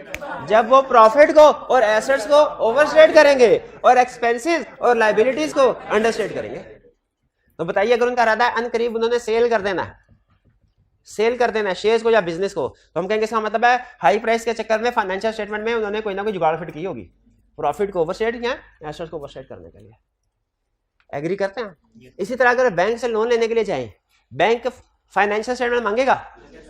Speaker 1: जब वो प्रॉफिट को और एसेट्स को ओवरस्टेट करेंगे और एक्सपेंसेस और लायबिलिटीज को अंडरस्टेट करेंगे। तो बताइए अगर उनका इरादा है अनकरीब उन्होंने सेल कर देना है शेयर्स को या बिजनेस को, तो हम कहेंगे इसका मतलब है हाई प्राइस के चक्कर में फाइनेंशियल स्टेटमेंट में उन्होंने कोई ना कोई जुगाड़ फिट की होगी, प्रॉफिट को ओवरस्टेट किया, एसेट्स को ओवरस्टेट करने के लिए। एग्री करते हैं? इसी तरह अगर बैंक से लोन लेने के लिए जाएं, बैंक फाइनेंशियल स्टेटमेंट मांगेगा?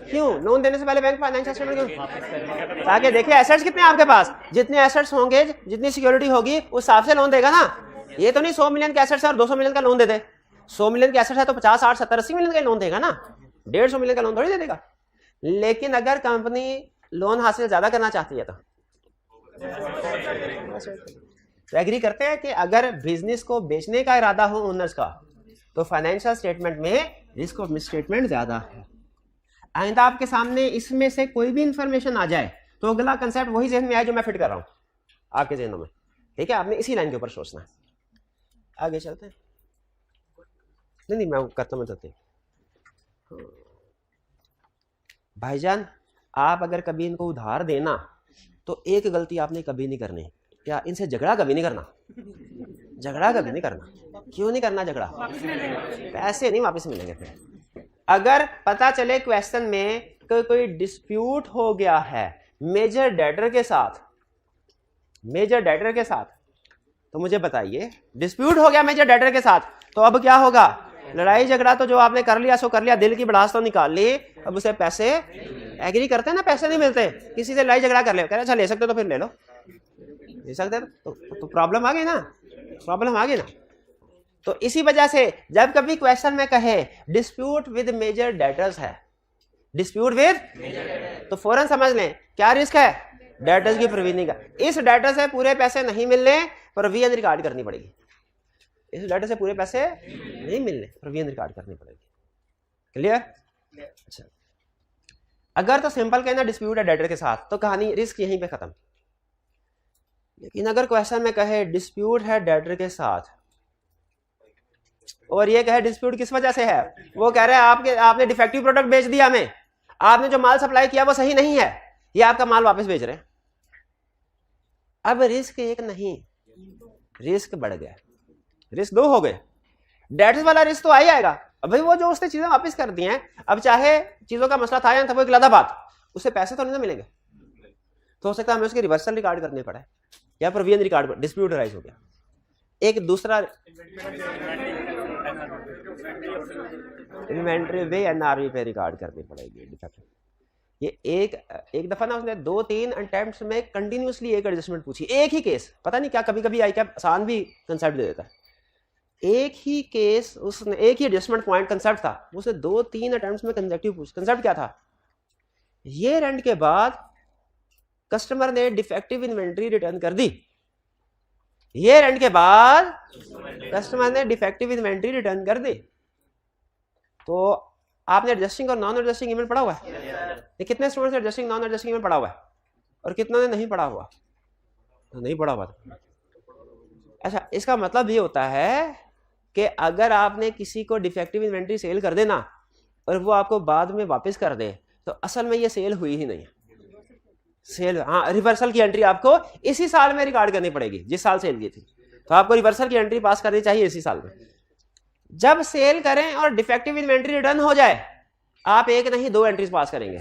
Speaker 1: क्यों? लोन देने से पहले बैंक फाइनेंशियल स्टेटमेंट क्यों? ताकि देखिए एसेट्स कितने आपके पास, जितने एसेट्स होंगे, जितनी सिक्योरिटी होगी उस हिसाब से लोन देगा ना। ये तो नहीं 100 मिलियन के एसेट्स है और 200 मिलियन का लोन दे दे। 100 मिलियन के एसेट्स है तो 50, 60, 70, 80 मिलियन का लोन देगा ना, 150 मिलियन का लोन थोड़ी दे देगा। लेकिन अगर कंपनी लोन हासिल ज्यादा करना चाहती है तो एग्री करते हैं कि अगर बिजनेस को बेचने का इरादा हो ओनर्स का तो फाइनेंशियल स्टेटमेंट में रिस्क ऑफ मिसस्टेटमेंट ज्यादा है। आइंदा आपके सामने इसमें से कोई भी इंफॉर्मेशन आ जाए तो अगला कंसेप्ट वही जहन में आए जो मैं फिट कर रहा हूं आपके जहनों में, ठीक है। आपने इसी लाइन के ऊपर सोचना है। आगे चलते हैं। नहीं मैं खत्म हो जाते भाईजान, आप अगर कभी इनको उधार देना तो एक गलती आपने कभी नहीं करनी, क्या? इनसे झगड़ा कभी नहीं करना। झगड़ा कभी नहीं करना। क्यों नहीं करना झगड़ा? पैसे नहीं वापस मिलेंगे फिर। अगर पता चले क्वेश्चन में कोई डिस्प्यूट हो गया है मेजर डेटर के साथ, तो मुझे बताइए डिस्प्यूट हो गया मेजर डेटर के साथ, तो अब क्या होगा? लड़ाई झगड़ा तो जो आपने कर लिया सो कर लिया, दिल की भड़ास तो निकाल ली, अब उसे पैसे एग्री करते हैं ना, पैसे नहीं मिलते, किसी से लड़ाई झगड़ा कर ले, कह रहे अच्छा ले सकते हो तो फिर ले लो, ले सकते तो प्रॉब्लम आ गई ना, प्रॉब्लम आ गई ना। तो इसी वजह से जब कभी क्वेश्चन में कहे डिस्प्यूट विद मेजर डेटर्स है, डिस्प्यूट विद, तो फौरन समझ लें क्या रिस्क है, डेटर्स की प्रोविजनिंग का। इस डेटर से पूरे पैसे नहीं मिलने, प्रोविजन रिकॉर्ड करनी पड़ेगी। इस डेटर से पूरे पैसे नहीं मिलने, प्रोविजन रिकॉर्ड करनी पड़ेगी। क्लियर? अच्छा, अगर तो सिंपल कहना डिस्प्यूट है डेटर के साथ तो कहानी रिस्क यहीं पे खत्म। लेकिन अगर क्वेश्चन में कहे डिस्प्यूट है डेटर के साथ और ये कहे डिस्प्यूट किस वजह से है, वो कह रहे हैं आपने डिफेक्टिव प्रोडक्ट बेच दिया हमें, आपने जो माल सप्लाई किया वो सही नहीं है, ये आपका माल वापस बेच रहे हैं। अब रिस्क एक नहीं, रिस्क बढ़ गया, रिस्क दो हो गए। डेट्स वाला रिस्क तो आ ही आएगा, अब भाई वो जो उसने चीजें वापस कर दी हैं, अब चाहे चीजों का मसला था या था वो एक अलग बात, उससे पैसे तो नहीं ना मिलेंगे, तो हो सकता है हमें उसके रिवर्सल रिकॉर्ड करने पड़े या प्रोविजन रिकॉर्ड, डिस्प्यूट राइज हो गया। एक दूसरा इन्वेंट्री वे एनआरवी पे रिकॉर्ड करनी पड़ेगी डिफेक्ट। ये एक दफा ना उसने 2-3 अटेम्प्ट्स में कंटिन्यूअसली एक एडजस्टमेंट पूछी, एक ही केस, पता नहीं क्या कभी कभी आई क्या आसान भी कंसेप्ट दे देता है, एक ही केस उसने, एक ही एडजस्टमेंट पॉइंट कंसेप्ट था, उसने 2-3 अटेम्प्ट्स में कंसेप्टिव पूछ। कंसेप्ट क्या था, ये रेंट के बाद कस्टमर ने डिफेक्टिव इन्वेंट्री रिटर्न कर दी, ये रेंट के बाद कस्टमर ने डिफेक्टिव इन्वेंट्री रिटर्न कर दी, तो आपने एडजस्टिंग और नॉन एडजस्टिंग ईमेल पढ़ा हुआ है? ये कितने students adjusting non adjusting email पढ़ा हुआ है और कितनों ने नहीं पढ़ा हुआ? तो नहीं पढ़ा हुआ। अच्छा, इसका मतलब ये होता है कि अगर आपने किसी को डिफेक्टिव इन्वेंट्री सेल कर देना और वो आपको बाद में वापस कर दे तो असल में ये सेल हुई ही नहीं है। सेल, हाँ, रिवर्सल की एंट्री आपको इसी साल में रिकॉर्ड करनी पड़ेगी जिस साल सेल की थी, तो आपको रिवर्सल की एंट्री पास करनी चाहिए इसी साल में। जब सेल करें और डिफेक्टिव इन्वेंट्री रिटर्न हो जाए, आप एक नहीं 2 एंट्रीज पास करेंगे।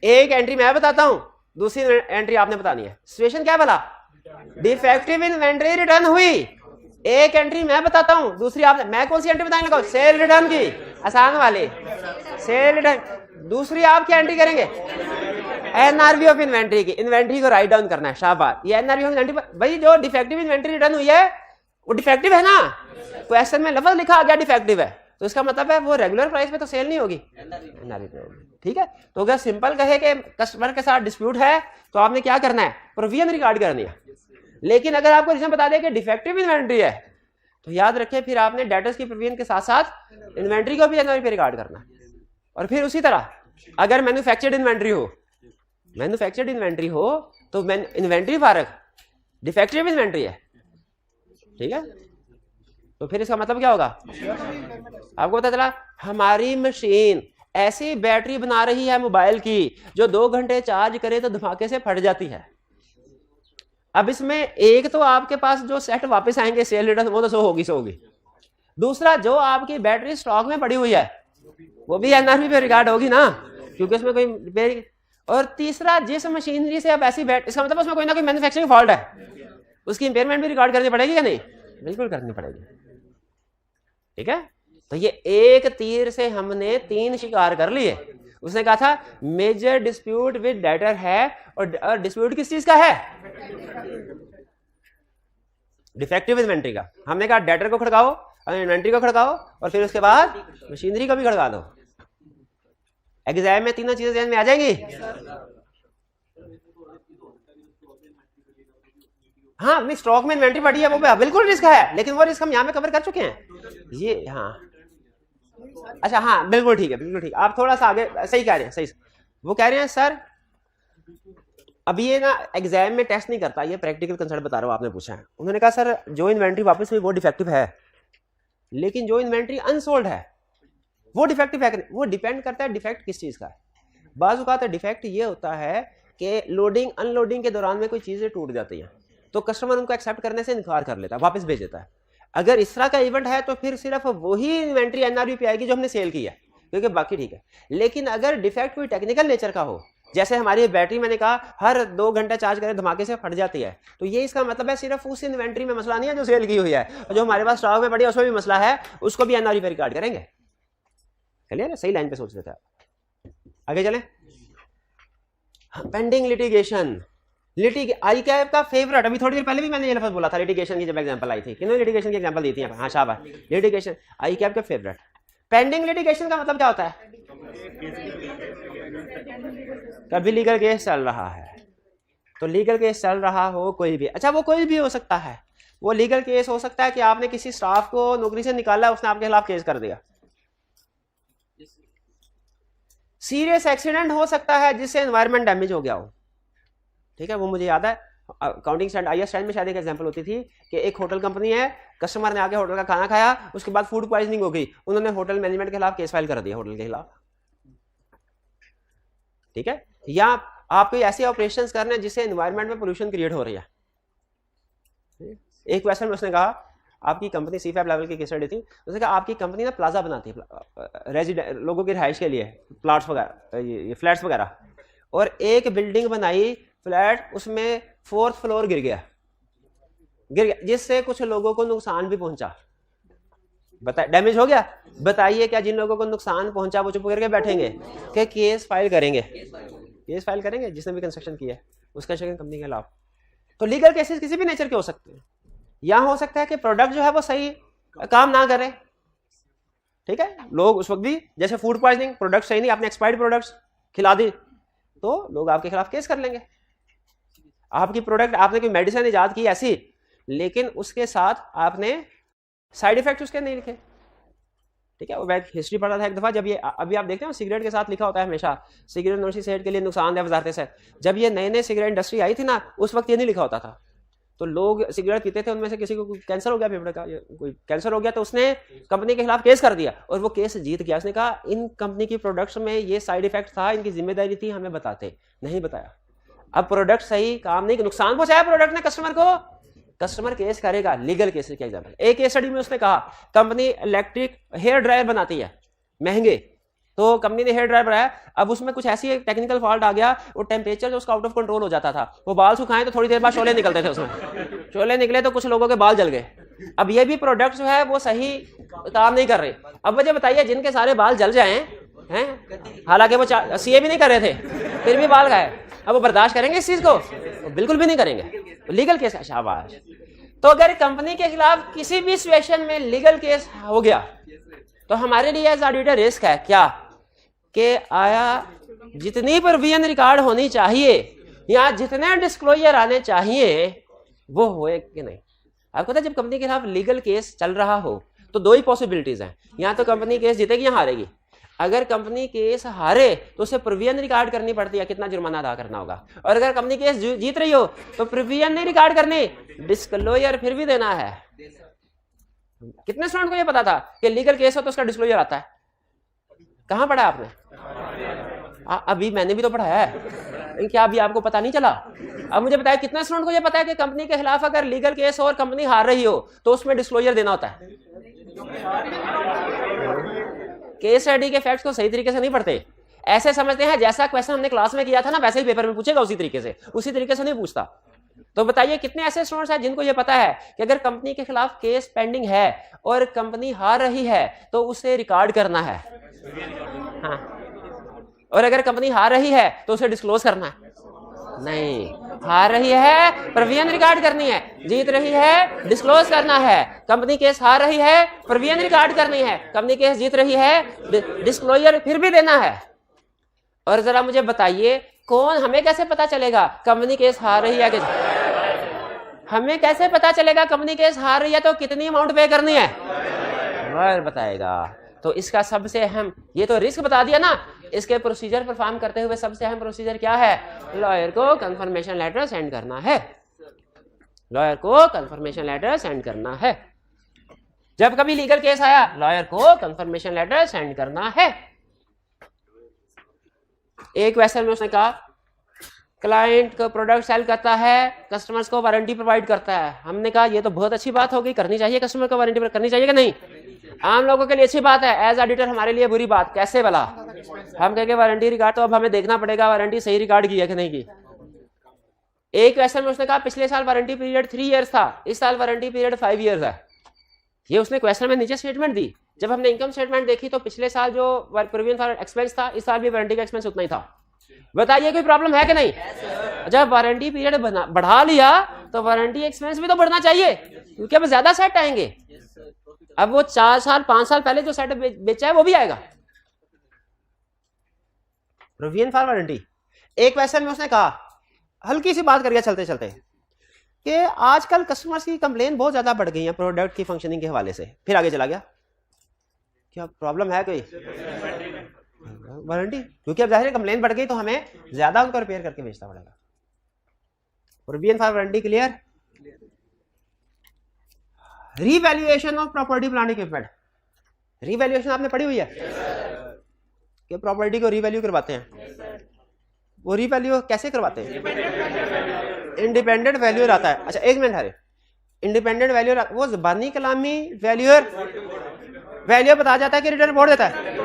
Speaker 1: एक एंट्री मैं बताता हूं, दूसरी एंट्री आपने बतानी है। सिचुएशन क्या भला, डिफेक्टिव इन्वेंट्री रिटर्न हुई, एक एंट्री मैं बताता हूं, दूसरी आपने, मैं कौन सी एंट्री बताने लगा, सेल रिटर्न की, आसान वाली सेल रिटर्न। दूसरी आप क्या एंट्री करेंगे, एनआरवी ऑफ इन्वेंट्री की, इन्वेंट्री को राइट डाउन करना है, शाबाश। ये एनआरवी ऑफ इन्वेंट्री, भाई जो डिफेक्टिव इन्वेंट्री रिटर्न हुई है वो डिफेक्टिव है ना, क्वेश्चन में लफ्ज लिखा आ गया डिफेक्टिव है, तो इसका मतलब है वो रेगुलर प्राइस पे तो सेल नहीं होगी, एनआरवी पे होगी। ठीक है, तो अगर सिंपल कहे कि कस्टमर के साथ डिस्प्यूट है तो आपने क्या करना है, प्रोविजन रिकॉर्ड करनी है। लेकिन अगर आपको रीजन बता दें कि डिफेक्टिव इन्वेंट्री है तो याद रखें फिर आपने डेटर्स की प्रोविजन के साथ साथ इन्वेंट्री को भी एनआरवी पे रिकॉर्ड करना है। और फिर उसी तरह अगर मैन्युफैक्चर्ड इन्वेंट्री हो, मैन्युफैक्चर्ड इन्वेंट्री हो तो इन्वेंट्री फारक डिफेक्टिव इन्वेंट्री है, ठीक है, तो फिर इसका मतलब क्या होगा, आपको पता चला हमारी मशीन ऐसी बैटरी बना रही है मोबाइल की जो 2 घंटे चार्ज करे तो धमाके से फट जाती है। अब इसमें एक तो आपके पास जो सेट वापस आएंगे सेल रिटर्न वो तो सो होगी, दूसरा जो आपकी बैटरी स्टॉक में पड़ी हुई है वो भी एनआरवी पे रिकॉर्ड होगी ना, क्योंकि उसमें कोई रिपेयर। और तीसरा जिस मशीनरी से अब ऐसी बैटरी, इसका मतलब उसमें कोई ना कोई मैन्युफैक्चरिंग फॉल्ट है, उसकी इंपेयरमेंट भी रिकॉर्ड करनी पड़ेगी या नहीं, बिल्कुल करनी पड़ेगी। ठीक है, तो ये एक तीर से हमने 3 शिकार कर लिए। उसने कहा था मेजर डिस्प्यूट विद डेटर है, और डिस्प्यूट किस चीज का है, डिफेक्टिव इन्वेंट्री का। हमने कहा डेटर को खड़काओ, इन्वेंट्री को खड़काओ और फिर उसके बाद मशीनरी को भी खड़का दो। एग्जाम में तीनों चीजें ध्यान में आ जाएंगी। हाँ, अपनी स्टॉक में इन्वेंट्री पड़ी है वो बिल्कुल रिस्क है, लेकिन वो रिस्क हम यहाँ पे कवर कर चुके हैं ये। हाँ, अच्छा, हाँ बिल्कुल ठीक है, बिल्कुल ठीक। आप थोड़ा सा आगे सही कह रहे हैं, सही। वो कह रहे हैं सर अब ये ना एग्जाम में टेस्ट नहीं करता, ये प्रैक्टिकल कंसेप्ट बता रहा हूँ, आपने पूछा है। उन्होंने कहा सर जो इन्वेंट्री वापस हुई वो डिफेक्टिव है, लेकिन जो इन्वेंट्री अनसोल्ड है वो डिफेक्टिव है कि नहीं, वो डिपेंड करता है डिफेक्ट किस चीज का है। बाज़ औक़ात डिफेक्ट ये होता है कि लोडिंग अनलोडिंग के दौरान में कोई चीजें टूट जाती हैं तो कस्टमर उनको एक्सेप्ट करने से इनकार कर लेता है, वापस भेज देता है। अगर इस तरह का इवेंट है तो फिर सिर्फ वही इन्वेंट्री एनआरवी पे आएगी जो हमने सेल की है, क्योंकि बाकी ठीक है। लेकिन अगर डिफेक्ट कोई टेक्निकल नेचर का हो जैसे हमारी बैटरी मैंने कहा हर 2 घंटे चार्ज करें धमाके से फट जाती है, तो ये इसका मतलब है सिर्फ उस इन्वेंट्री में मसला नहीं है जो सेल की हुई है, जो हमारे पास स्टॉक में पड़ी है उसमें भी मसला है, उसको भी एनआरई पे रिकॉर्ड करेंगे। चलिए ना, सही लाइन पे सोच लेते हैं। आगे चलें। पेंडिंग लिटिगेशन, आई कैप का फेवरेट, अभी थोड़ी देर पहले भी मैंने ये लफ्ज़ बोला था लिटिगेशन की जब एग्जांपल आई थी, किन्होंने लिटिगेशन की एग्जांपल दी थी? हाँ शाबाश, लिटिगेशन आई कैप का फेवरेट। पेंडिंग लिटिगेशन का मतलब क्या होता है? कभी लीगल केस चल रहा है, तो लीगल केस चल रहा हो कोई भी, अच्छा वो कोई भी हो सकता है, वो लीगल केस हो सकता है कि आपने किसी स्टाफ को नौकरी से निकाला, उसने आपके खिलाफ केस कर दिया। सीरियस एक्सीडेंट हो सकता है जिससे एनवायरमेंट डैमेज हो गया हो, ठीक है, वो मुझे याद है अकाउंटिंग स्टैंड आईएएस स्टैंड में शायद एक एग्जांपल होती थी कि एक होटल कंपनी है, कस्टमर ने आके होटल का खाना खाया, उसके बाद फूड पॉइजनिंग हो गई, उन्होंने होटल मैनेजमेंट के खिलाफ केस फाइल कर दिया, होटल के खिलाफ, ठीक है। या आप कोई ऐसे ऑपरेशंस कर रहे हैं जिससे एनवायरमेंट में पोल्यूशन क्रिएट हो रही है। एक क्वेश्चन में उसने कहा आपकी कंपनी C5 लेवल की केस स्टडी थी, उसने कहा आपकी कंपनी ना प्लाजा बनाती है रेजिडेंट लोगों की रिहाइश के लिए, प्लाट्स वगैरह, ये फ्लैट्स वगैरह, और एक बिल्डिंग बनाई फ्लैट, उसमें 4th फ्लोर गिर गया जिससे कुछ लोगों को नुकसान भी पहुंचा, डैमेज हो गया। बताइए क्या जिन लोगों को नुकसान पहुंचा वो चुप करके बैठेंगे कि केस फाइल करेंगे? केस फाइल करेंगे जिसने भी कंस्ट्रक्शन किया है उसका कंपनी के खिलाफ। तो लीगल केसेस किसी भी नेचर के हो सकते हैं, या हो सकता है कि प्रोडक्ट जो है वो सही काम ना करे, ठीक है, लोग उस वक्त भी, जैसे फूड पॉइजनिंग, प्रोडक्ट सही नहीं, आपने एक्सपायर्ड प्रोडक्ट्स खिला दी तो लोग आपके खिलाफ केस कर लेंगे। आपकी प्रोडक्ट, आपने कोई मेडिसिन इजाद की ऐसी, लेकिन उसके साथ आपने साइड इफेक्ट उसके नहीं लिखे, ठीक है। मैं हिस्ट्री पढ़ा था एक दफा, जब ये अभी आप देखते हैं सिगरेट के साथ लिखा होता है हमेशा सिगरेट नोशी सेहत के लिए नुकसानदेह वजारत से, जब ये नए नए सिगरेट इंडस्ट्री आई थी ना उस वक्त ये नहीं लिखा होता था, तो लोग सिगरेट पीते थे, उनमें से किसी को कैंसर हो गया, फेफड़े का कोई कैंसर हो गया, तो उसने कंपनी के खिलाफ केस कर दिया और वो केस जीत गया। उसने कहा इन कंपनी की प्रोडक्ट्स में ये साइड इफेक्ट था, इनकी जिम्मेदारी थी, हमें बताते नहीं बताया। अब प्रोडक्ट सही काम नहीं, नुकसान पहुंचाया प्रोडक्ट ने कस्टमर को, कस्टमर केस करेगा। लीगल केस क्या एग्जाम्पल, एक केस स्टडी में उसने कहा कंपनी इलेक्ट्रिक हेयर ड्रायर बनाती है महंगे, तो कंपनी ने हेयर ड्रायर बनाया, अब उसमें कुछ ऐसी एक टेक्निकल फॉल्ट आ गया, वो टेम्परेचर जो उसका आउट ऑफ कंट्रोल हो जाता था, वो बाल सुखाएं तो थोड़ी देर बाद शोले निकलते थे, उसमें शोले निकले तो कुछ लोगों के बाल जल गए। अब ये भी प्रोडक्ट जो है वो सही काम नहीं कर रहे। अब मुझे बताइए जिनके सारे बाल जल जाएं हैं, हालांकि वो सीए भी नहीं कर रहे थे फिर भी बाल गए, अब वो बर्दाश्त करेंगे इस चीज को? बिल्कुल भी नहीं करेंगे। लीगल केस का शाबाश। तो अगर कंपनी के खिलाफ किसी भी सिचुएशन में लीगल केस हो गया तो हमारे लिए एज ऑडिटर रिस्क है क्या कि आया जितनी प्रोविजन रिकॉर्ड होनी चाहिए या जितने डिस्क्लोजर आने चाहिए वो होए कि नहीं। आपको पता है जब कंपनी के खिलाफ लीगल केस चल रहा हो तो दो ही पॉसिबिलिटीज हैं, या तो कंपनी केस जीतेगी या हारेगी। अगर कंपनी केस हारे तो उसे प्रोविजन रिकॉर्ड करनी पड़ती है, कितना जुर्माना अदा करना होगा, और अगर कंपनी केस जीत रही हो तो प्रोविजन नहीं रिकॉर्ड करनी, डिस्क्लोजर फिर भी देना है। कितने स्टूडेंट को ये पता था कि लीगल केस हो तो उसका डिस्क्लोजर आता है? कहाँ पढ़ा आपने? अभी मैंने भी तो पढ़ाया है, क्या अभी आपको पता नहीं चला? अब मुझे बताया कितना स्टूडेंट को ये पता है कि कंपनी के खिलाफ अगर लीगल केस हो और कंपनी हार रही हो तो उसमें डिस्क्लोजर देना होता है। केस स्टडी के फैक्ट्स को सही तरीके से नहीं पढ़ते, ऐसे समझते हैं जैसा क्वेश्चन हमने क्लास में किया था ना वैसे ही पेपर में पूछेगा, उसी तरीके से नहीं पूछता। तो बताइए कितने ऐसे स्टूडेंट्स हैं जिनको ये पता है कि अगर कंपनी के खिलाफ केस पेंडिंग है और कंपनी हार रही है तो उसे रिकॉर्ड करना है, हाँ, और अगर कंपनी हार रही है तो उसे डिस्क्लोज करना है नहीं। हार रही है प्रोविजन रिकॉर्ड करनी है, जीत रही है डिस्क्लोज करना है। कंपनी केस हार रही है प्रोविजन रिकॉर्ड करनी है, कंपनी केस जीत रही है डिस्क्लोजर फिर भी देना है। और जरा मुझे बताइए कौन, हमें कैसे पता चलेगा कंपनी केस हार रही है? हमें कैसे पता चलेगा कंपनी केस हार रही है तो कितनी अमाउंट पे करनी है? लॉयर बताएगा। तो इसका सबसे अहम, ये तो रिस्क बता दिया ना, इसके प्रोसीजर परफॉर्म करते हुए सबसे अहम प्रोसीजर क्या है? लॉयर को कंफर्मेशन लेटर सेंड करना है, लॉयर को कंफर्मेशन लेटर सेंड करना है। जब कभी लीगल केस आया लॉयर को कंफर्मेशन लेटर सेंड करना है। एक क्वेश्चन में उसने कहा क्लाइंट को प्रोडक्ट सेल करता है, कस्टमर्स को वारंटी प्रोवाइड करता है। हमने कहा ये तो बहुत अच्छी बात हो गई, करनी चाहिए, कस्टमर को वारंटी करनी चाहिए कि नहीं? आम लोगों के लिए अच्छी बात है, एज ऑडिटर हमारे लिए बुरी बात। कैसे भला? हम कहेंगे वारंटी रिकॉर्ड, तो अब हमें देखना पड़ेगा वारंटी सही रिकॉर्ड की है कि नहीं की। एक क्वेश्चन में उसने कहा पिछले साल वारंटी पीरियड 3 इयर्स था, इस साल वारंटी पीरियड 5 इयर्स है। ये उसने क्वेश्चन में नीचे स्टेटमेंट दी। जब हमने इनकम स्टेटमेंट देखी तो पिछले साल जो प्रोविजन फॉर एक्सपेंस था, इस साल भी वारंटी का एक्सपेंस उतना ही था। बताइए कोई प्रॉब्लम है कि नहीं? जब वारंटी पीरियड बढ़ा लिया तो वारंटी एक्सपेंस भी तो बढ़ना चाहिए, क्योंकि अब ज्यादा सेट आएंगे। अब वो 4 साल 5 साल पहले जो सेट बेचा है वो भी आएगा। Provision for warranty. एक क्वेश्चन में उसने कहा, हल्की सी बात करिए चलते चलते, कि आजकल कस्टमर्स की कंप्लेन बहुत ज्यादा बढ़ गई है प्रोडक्ट की फंक्शनिंग के हवाले से। फिर आगे चला गया, क्या प्रॉब्लम है कोई? वारंटी, क्योंकि अब जाहिर कंप्लेन बढ़ गई तो हमें ज्यादा उनको रिपेयर करके बेचना पड़ेगा। Provision for warranty clear. Revaluation of property plant equipment. Revaluation आपने पढ़ी हुई है कि प्रॉपर्टी को रीवैल्यू करवाते हैं। वो रीवैल्यू कैसे करवाते हैं? इंडिपेंडेंट वैल्यूअर आता है। अच्छा एक मिनट, हरे इंडिपेंडेंट वैल्यूअर, वो ज़बानी कलामी वैल्यूअर बता जाता है कि रिटर्न रिपोर्ट देता है।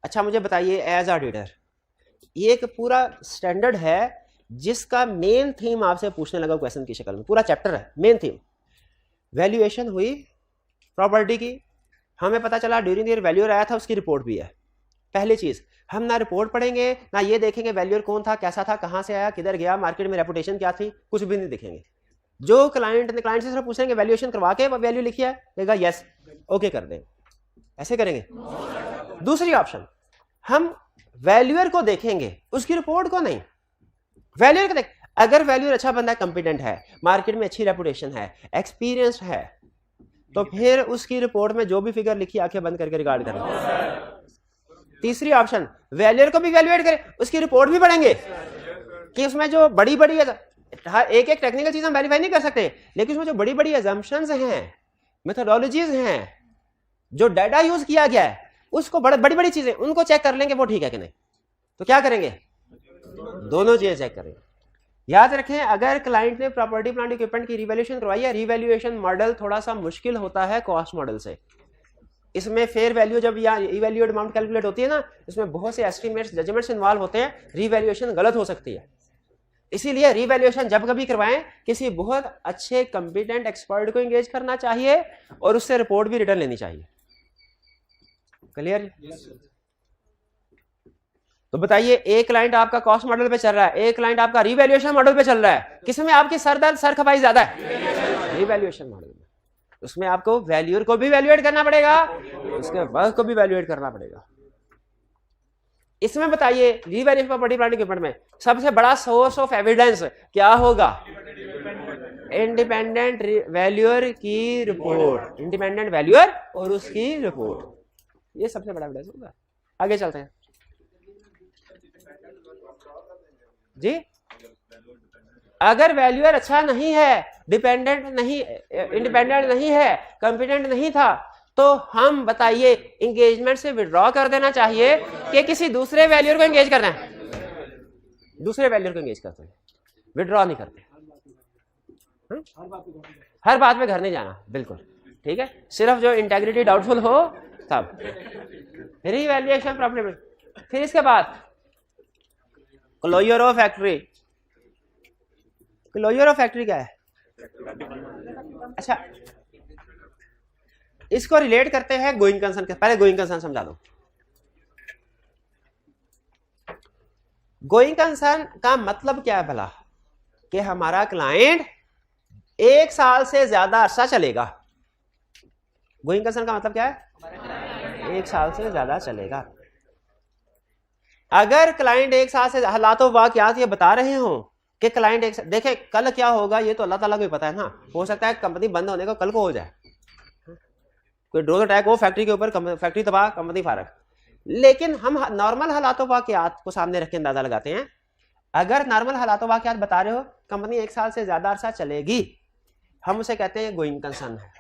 Speaker 1: अच्छा मुझे बताइए एज ऑडिटर, ये एक पूरा स्टैंडर्ड है जिसका मेन थीम आपसे पूछने लगा क्वेश्चन की शक्ल में, पूरा चैप्टर है मेन थीम। वैल्यूएशन हुई प्रॉपर्टी की, हमें पता चला ड्यूरिंग द ईयर वैल्यूअर आया था, उसकी रिपोर्ट भी है। पहली चीज, हम ना रिपोर्ट पढ़ेंगे ना ये देखेंगे वैल्यूअर कौन था, कैसा था, कहां से आया, किधर गया, मार्केट में रेपुटेशन क्या थी, कुछ भी नहीं देखेंगे। जो क्लाइंट से सिर्फ पूछेंगे वैल्यूएशन करवा के वैल्यू लिखी है, कहेगा यस ओके कर दें, ऐसे करेंगे। दूसरी ऑप्शन, हम वैल्यूअर को देखेंगे उसकी रिपोर्ट को नहीं। वैल्यूअर को देख, अगर वैल्यूअर अच्छा बंदा है, कंपिटेंट है, मार्केट में अच्छी रेपुटेशन है, एक्सपीरियंस्ड है, तो फिर उसकी रिपोर्ट में जो भी फिगर लिखी आंखें बंद करके रिकॉर्ड करें। तीसरी ऑप्शन, वैल्यूअर को भी वैल्यूएट करें, उसकी रिपोर्ट भी पढ़ेंगे कि उसमें जो बड़ी बड़ी एक एक टेक्निकल चीज हम वेरीफाई नहीं कर सकते, लेकिन उसमें जो बड़ी बड़ी एजम्पशंस हैं, मेथोडोलॉजीज हैं, जो डाटा यूज किया गया है, उसको बड़ी बड़ी चीजें उनको चेक कर लेंगे वो ठीक है कि नहीं। तो क्या करेंगे? दोनों चीजें चेक करेंगे। याद रखें, अगर क्लाइंट ने प्रॉपर्टी प्लांट इक्विपमेंट की रिवैल्यूएशन करवाई है, रिवैल्यूएशन मॉडल थोड़ा सा मुश्किल होता है कॉस्ट मॉडल से। इसमें फेयर वैल्यू जब या इवैल्यूएट अमाउंट कैलकुलेट होती है ना, इसमें बहुत से एस्टिमेट्स जजमेंट्स इन्वॉल्व होते हैं, रिवैल्यूएशन गलत हो सकती है। इसीलिए रिवैल्यूएशन जब कभी करवाएं, किसी बहुत अच्छे कंपिटेंट एक्सपर्ट को एंगेज करना चाहिए और उससे रिपोर्ट भी रिटर्न लेनी चाहिए। क्लियर? तो बताइए, एक क्लाइंट आपका कॉस्ट मॉडल पे चल रहा है, एक क्लाइंट आपका रिवैल्यूएशन मॉडल पे चल रहा है, किसमें आपकी सर खपाई ज्यादा है? रिवैल्यूएशन मॉडल में। उसमें आपको वैल्यूअर को भी वैल्यूएट करना पड़ेगा, उसके वर्क को भी वैल्यूएट करना पड़ेगा। इसमें बताइए रिवैल्यूएशन प्रॉपर्टी प्लांट इक्विपमेंट में सबसे बड़ा सोर्स ऑफ एविडेंस क्या होगा? इंडिपेंडेंट वैल्यूअर की रिपोर्ट, इंडिपेंडेंट वैल्यूअर और उसकी रिपोर्ट, ये सबसे बड़ा एविडेंस होगा। आगे चलते हैं जी। अगर वैल्यूअर अच्छा नहीं है, डिपेंडेंट नहीं, इंडिपेंडेंट नहीं है, कंपिटेंट नहीं था, तो हम बताइए इंगेजमेंट से विड्रॉ कर देना चाहिए कि किसी दूसरे वैल्यूअर को एंगेज करना है? दूसरे वैल्यूअर को एंगेज करते हैं, विड्रॉ नहीं करते। हर बात पे घर नहीं जाना, बिल्कुल ठीक है, सिर्फ जो इंटेग्रिटी डाउटफुल हो तब रिवैल्यूएशन प्रॉपर्टी। फिर इसके बाद closure of factory. Closure of factory क्या है? अच्छा, इसको रिलेट करते हैं गोइंग कंसर्न के। पहले गोइंग कंसर्न समझा दो। गोइंग कंसर्न का मतलब क्या है भला? कि हमारा क्लाइंट 1 साल से ज्यादा अरसा चलेगा। गोइंग कंसर्न का मतलब क्या है? 1 साल से ज्यादा चलेगा। अगर क्लाइंट 1 साल से हालातों वाकयात ये बता रहे हो कि क्लाइंट देखे कल क्या होगा ये तो अल्लाह ताला को ही पता है ना, हो सकता है कंपनी बंद होने को कल को हो जाए, कोई ड्रोन अटैक हो फैक्ट्री के ऊपर, फैक्ट्री तबाह, कंपनी फारग। लेकिन हम नॉर्मल हालातों वाकयात को सामने रख के अंदाजा लगाते हैं। अगर नॉर्मल हालातों वाकयात बता रहे हो कंपनी 1 साल से ज्यादा अरसा चलेगी, हम उसे कहते हैं गोइंग कंसर्न है।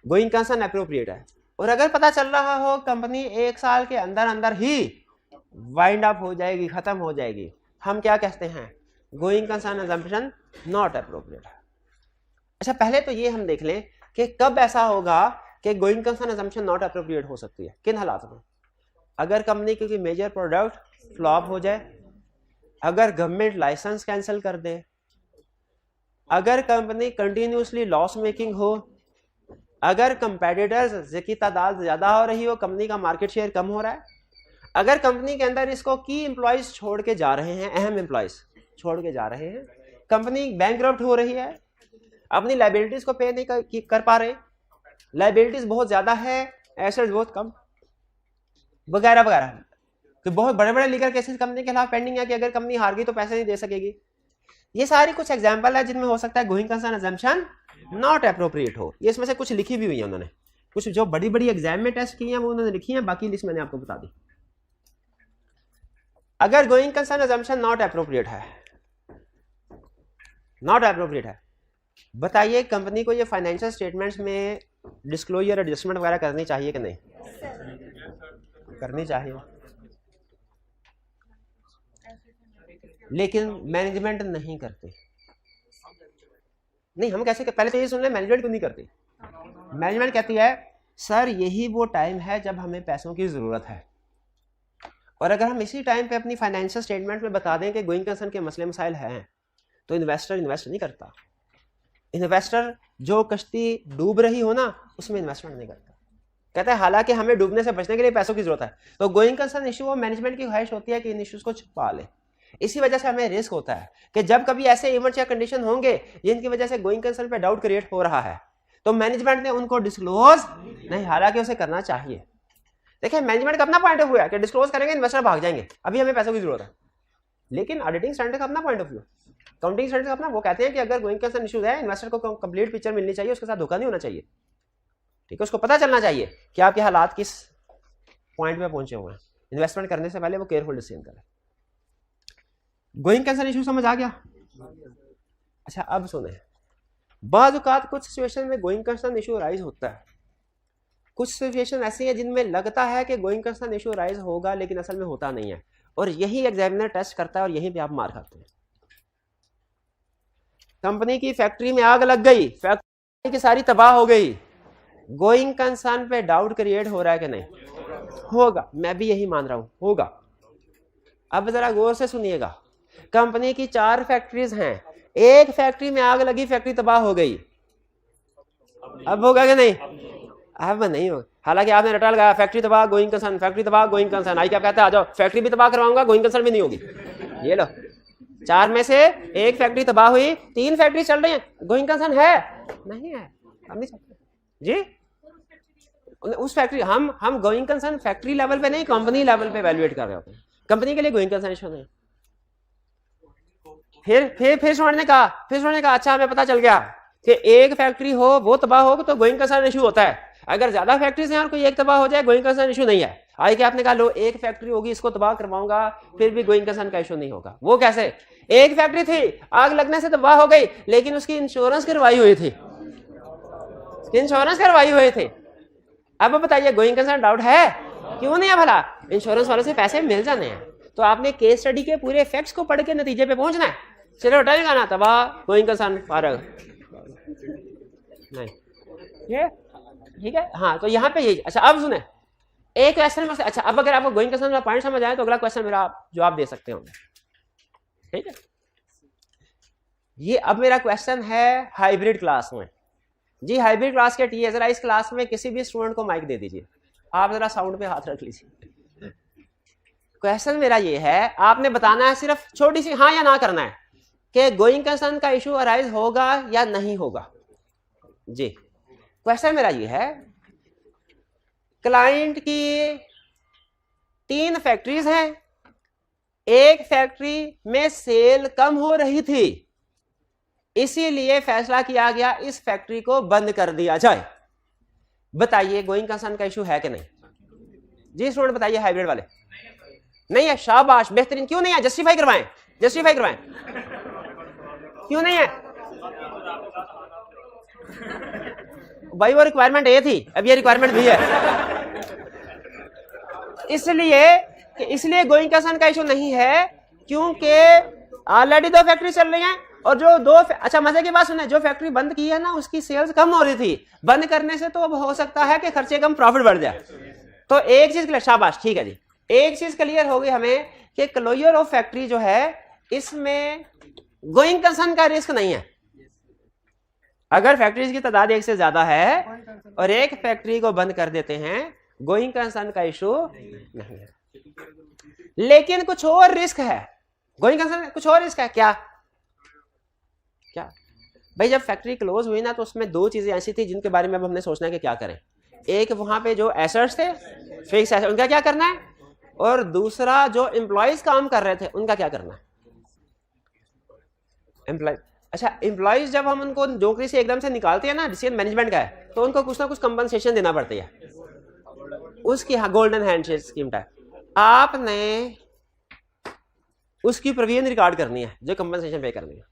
Speaker 1: गोइंग कंसर्न एप्रोप्रिएट है। और अगर पता चल रहा हो कंपनी 1 साल के अंदर अंदर ही वाइंड अप हो जाएगी, खत्म हो जाएगी, हम क्या कहते हैं? Going concern assumption not appropriate. अच्छा, पहले तो ये हम देख लें कि कब ऐसा होगा कि going concern assumption not appropriate हो सकती है। किन हालात में? अगर कंपनी की मेजर प्रोडक्ट फ्लॉप हो जाए, अगर गवर्नमेंट लाइसेंस कैंसिल कर दे, अगर कंपनी कंटिन्यूसली लॉस मेकिंग हो, अगर कंपेटिटर्स की तादाद ज्यादा हो रही हो, कंपनी का मार्केट शेयर कम हो रहा है, अगर कंपनी के अंदर इसको की एम्प्लॉयज छोड़ के जा रहे हैं, अहम एम्प्लॉयज छोड़ के जा रहे हैं, कंपनी बैंकरप्ट हो रही है, अपनी लाइबिलिटीज को पे नहीं कर पा रहे, लाइबिलिटीज बहुत ज्यादा है, एसेट्स बहुत कम, वगैरह वगैरह, कि बहुत बड़े बड़े लीगल केसेस कंपनी के खिलाफ पेंडिंग है कि अगर कंपनी हार गई तो पैसे नहीं दे सकेगी। ये सारी कुछ एग्जांपल है जिनमें हो सकता है going concern assumption not appropriate हो। ये इसमें से कुछ लिखी भी हुई है उन्होंने, कुछ जो बड़ी बड़ी एग्जाम में टेस्ट की हैं वो उन्होंने लिखी है, बाकी लिस्ट मैंने आपको बता दी। अगर going concern assumption not appropriate है, नॉट एप्रोप्रिएट है, बताइए कंपनी को ये फाइनेंशियल स्टेटमेंट्स में डिस्क्लोजर एडजस्टमेंट वगैरह करनी चाहिए कि नहीं? करनी चाहिए, लेकिन मैनेजमेंट नहीं करती। नहीं, हम कैसे पहले तो ये सुन ले, मैनेजमेंट क्यों नहीं करती? मैनेजमेंट कहती है सर यही वो टाइम है जब हमें पैसों की जरूरत है, और अगर हम इसी टाइम पे अपनी फाइनेंशियल स्टेटमेंट में बता दें कि गोइंग कंसर्न के मसले मसाइल हैं, तो इन्वेस्टर इन्वेस्ट नहीं करता। इन्वेस्टर जो कश्ती डूब रही हो ना उसमें इन्वेस्टमेंट नहीं करता, कहता है हालांकि हमें डूबने से बचने के लिए पैसों की जरूरत है। तो गोइंग कंसर्न इशू वो मैनेजमेंट की ख्वाहिश होती है कि इन इश्यूज को छुपा ले। इसी वजह से हमें रिस्क होता है कि जब कभी ऐसे इवेंट्स या कंडीशन होंगे जिनकी वजह से गोइंग कंसर्न पे डाउट क्रिएट हो रहा है, तो मैनेजमेंट ने उनको डिस्क्लोज नहीं, हालांकि उसे करना चाहिए। देखिए मैनेजमेंट का अपना पॉइंट ऑफ व्यू है कि डिस्क्लोज करेंगे इन्वेस्टर भाग जाएंगे, अभी हमें पैसों की जरूरत है। लेकिन ऑडिटिंग स्टैंडर्ड का अपना point of view, counting standard का अपना, वो कहते हैं कि अगर गोइंग कंसर्न इशू है इन्वेस्टर को कंप्लीट पिक्चर मिलनी चाहिए, उसके साथ धोखा नहीं होना चाहिए। ठीक है, उसको पता चलना चाहिए कि आपके हालात किस पॉइंट पे पहुंचे हुए हैं, इन्वेस्टमेंट करने से पहले वो केयरफुल डिसीजन करें। गोइंग कंसर्न इशू समझ आ गया? अच्छा अब सुने, बाज़ औक़ात कुछ सिचुएशन में गोइंग कंसर्न इशू राइज होता है, कुछ सिचुएशन ऐसी है जिनमें लगता है कि गोइंग कंसर्न इशू राइज होगा लेकिन असल में होता नहीं है, और यही एग्जामिनर टेस्ट करता है और यहीं पे आप मार खाते हैं। कंपनी की फैक्ट्री में आग लग गई, फैक्ट्री की सारी तबाह हो गई, गोइंग कंसर्न पे डाउट क्रिएट हो रहा है कि नहीं? होगा, मैं भी यही मान रहा हूं, होगा। अब जरा गौर से सुनिएगा, कंपनी की 4 फैक्ट्रीज हैं, एक फैक्ट्री में आग लगी, फैक्ट्री तबाह हो गई, अब होगा कि नहीं? अब नहीं होगा। हालांकि आपने रटा लगाया फैक्ट्री तबाह गोइंग कंसर्न, फैक्ट्री तबाह गोइंग कंसर्न, आई क्या कहता है आ जाओ फैक्ट्री भी तबाह करवाऊंगा, गोइंग कंसर्न भी नहीं होगी। ये लो, 4 में से एक फैक्ट्री तबाह हुई, 3 फैक्ट्री चल रही हैं, गोइंग कंसर्न है नहीं है? हम नहीं चाहते जी उस फैक्ट्री, हम गोइंग कंसर्न फैक्ट्री लेवल पे नहीं, कंपनी लेवल पे वैल्यूएट कर रहे होते हैं। कंपनी के लिए गोइंग कंसर्न इशू नहीं। फिर स्टूडेंट ने कहा अच्छा हमें पता चल गया कि एक फैक्ट्री हो वो तबाह हो तो गोइंग कंसर्न इशू होता है, अगर ज्यादा फैक्ट्रीज हैं और कोई एक तबाह हो जाए गोइंग कंसर्न इशू नहीं है। आई कि आपने कहा लो एक फैक्ट्री होगी इसको तबाह करवाऊंगा फिर भी गोइंग कंसर्न का इशू नहीं होगा। वो कैसे? एक फैक्ट्री थी, आग लगने से तबाह हो गई, लेकिन उसकी इंश्योरेंस करवाई हुई थी, अब बताइए गोइंग कंसर्न डाउट है? क्यों नहीं है भला? इंश्योरेंस वालों से पैसे मिल जाने हैं। तो आपने केस स्टडी के पूरे फैक्ट्स को पढ़ के नतीजे पे पहुंचना है। चलो हटाएगा ना तबाह गोइंग कंसर्न फारग नहीं, ये ठीक है। हाँ तो यहाँ पे यही। अच्छा अब सुने एक क्वेश्चन में, अच्छा अब अगर आपको गोइंग कंसर्न का पॉइंट समझ आए तो अगला क्वेश्चन मेरा आप जवाब दे सकते हो, ठीक है। ये अब मेरा क्वेश्चन है हाइब्रिड क्लास में जी, हाइब्रिड क्लास के टी जरा इस क्लास में किसी भी स्टूडेंट को माइक दे दीजिए, आप जरा साउंड पे हाथ रख लीजिए। क्वेश्चन मेरा ये है, आपने बताना है सिर्फ छोटी सी हाँ या ना करना है कि गोइंग कंसर्न का इशू अराइज होगा या नहीं होगा जी। क्वेश्चन मेरा ये है, क्लाइंट की 3 फैक्ट्रीज हैं, एक फैक्ट्री में सेल कम हो रही थी, इसीलिए फैसला किया गया इस फैक्ट्री को बंद कर दिया जाए। बताइए गोइंग कंसर्न का इशू है कि नहीं जी? स्टूडेंट बताइए हाइब्रिड वाले। नहीं है, शाबाश, बेहतरीन। क्यों नहीं है? जस्टिफाई करवाएं, जस्टिफाई करवाएं, क्यों नहीं है भाई? वो रिक्वायरमेंट ए थी, अब ये रिक्वायरमेंट भी है, इसलिए गोइंग कंसर्न का इशू नहीं है क्योंकि ऑलरेडी 2 फैक्ट्री चल रही हैं, और जो अच्छा मजे की बात सुने, जो फैक्ट्री बंद की है ना उसकी सेल्स कम हो रही थी, बंद करने से तो अब हो सकता है कि खर्चे कम प्रॉफिट बढ़ जाए। तो एक चीज क्लियर, शाबाश, ठीक है जी, एक चीज क्लियर हो गई हमें कि क्लोजर ऑफ फैक्ट्री जो है इसमें गोइंग कंसर्न का रिस्क नहीं है। अगर फैक्ट्रीज की तादाद एक से ज्यादा है और एक फैक्ट्री को बंद कर देते हैं, गोइंग कंसर्न का इशू नहीं है। लेकिन कुछ और रिस्क है, गोइंग कंसर्न कुछ और रिस्क है। क्या क्या भाई, जब फैक्ट्री क्लोज हुई ना तो उसमें दो चीजें ऐसी थी जिनके बारे में अब हमने सोचना है कि क्या करें। एक वहां पे जो एसेट्स थे, फिक्स एसेट, उनका क्या करना है, और दूसरा जो एम्प्लॉयज काम कर रहे थे उनका क्या करना है। एम्प्लॉय, अच्छा एम्प्लॉयज जब हम उनको नौकरी से एकदम से निकालते हैं ना, डिसीजन मैनेजमेंट का है, तो उनको कुछ ना कुछ कंपनसेशन देना पड़ती है उसकी। हाँ, गोल्डन हैंडशेक स्कीम टाइप आपने उसकी प्रोविजन रिकॉर्ड करनी है जो कंपनसेशन पे करनी है।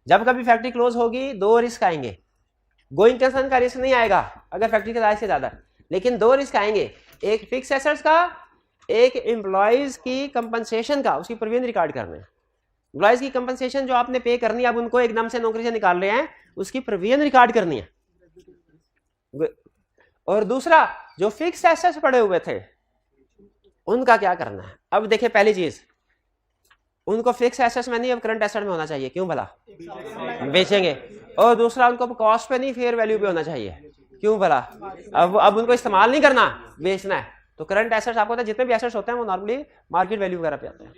Speaker 1: जब कभी फैक्ट्री क्लोज होगी दो रिस्क आएंगे, गोइंग कंसर्न का रिस्क नहीं आएगा अगर फैक्ट्री की तादाद से ज्यादा, लेकिन दो रिस्क आएंगे, एक फिक्स एसेट्स का, एक एम्प्लॉयज की कंपनसेशन का, उसकी प्रोविजन रिकॉर्ड करना है। एम्प्लॉयज की कंपनसेशन जो आपने पे करनी है, अब उनको एकदम से नौकरी से निकाल रहे हैं, उसकी प्रोविजन रिकॉर्ड करनी है। और दूसरा जो फिक्स एसेट्स पड़े हुए थे उनका क्या करना है। अब देखिए पहली चीज, उनको फिक्स एसेट्स में नहीं अब करंट एसेट में होना चाहिए, क्यों भला, बेचेंगे। और दूसरा उनको कॉस्ट पे नहीं फेयर वैल्यू पे होना चाहिए, क्यों भला, अब उनको इस्तेमाल नहीं करना, बेचना है। तो करंट एसेट्स आपको पता है जितने भी एसेट्स होते हैं वो नॉर्मली मार्केट वैल्यू वगैरह पे आते हैं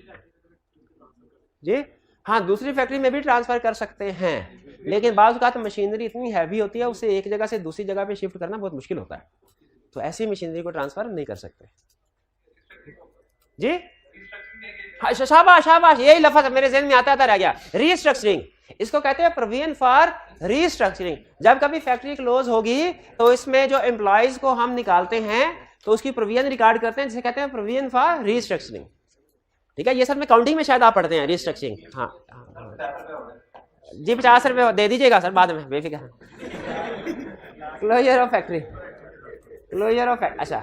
Speaker 1: जी। हाँ, दूसरी फैक्ट्री में भी ट्रांसफर कर सकते हैं, लेकिन बाज़ औक़ात मशीनरी इतनी हैवी होती है उसे एक जगह से दूसरी जगह पे शिफ्ट करना बहुत मुश्किल होता है, तो ऐसी मशीनरी को ट्रांसफर नहीं कर सकते जी। हाँ, शाबाश शाबाश, यही लफ्ज़ मेरे ज़हन में आता रह गया, रीस्ट्रक्चरिंग। इसको कहते हैं प्रोविजन फॉर रीस्ट्रक्चरिंग। जब कभी फैक्ट्री क्लोज होगी तो इसमें जो एम्प्लॉयज को हम निकालते हैं तो उसकी प्रोविजन रिकॉर्ड करते हैं, जिसे कहते हैं प्रोविजन फॉर रीस्ट्रक्चरिंग। ठीक है, ये सर में काउंटिंग में शायद आप पढ़ते हैं रीस्ट्रक्चरिंग। हाँ जी, 50 रुपये दे दीजिएगा सर बाद में, बेफिक्र। Closure of factory, closure of factory, अच्छा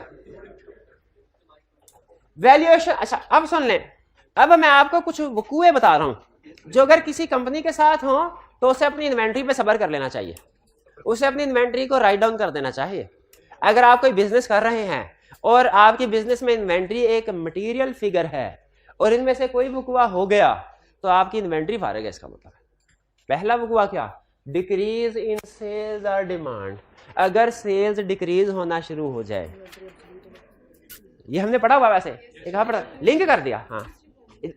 Speaker 1: वैल्यूएशन। अच्छा अब सुन लें, अब मैं आपको कुछ वकूए बता रहा हूं जो अगर किसी कंपनी के साथ हो तो उसे अपनी इन्वेंट्री पे सब्र कर लेना चाहिए, उसे अपनी इन्वेंट्री को राइट डाउन कर देना चाहिए। अगर आप कोई बिजनेस कर रहे हैं और आपकी बिजनेस में इन्वेंट्री एक मटीरियल फिगर है और इनमें से कोई वकूआ हो गया तो आपकी इन्वेंट्री फारिग है, इसका मतलब है। पहला वकूआ क्या, डिक्रीज इन सेल्स और डिमांड। अगर सेल्स डिक्रीज होना शुरू हो जाए, ये हमने पढ़ा हुआ, वैसे एक पढ़ा, लिंक कर दिया। हाँ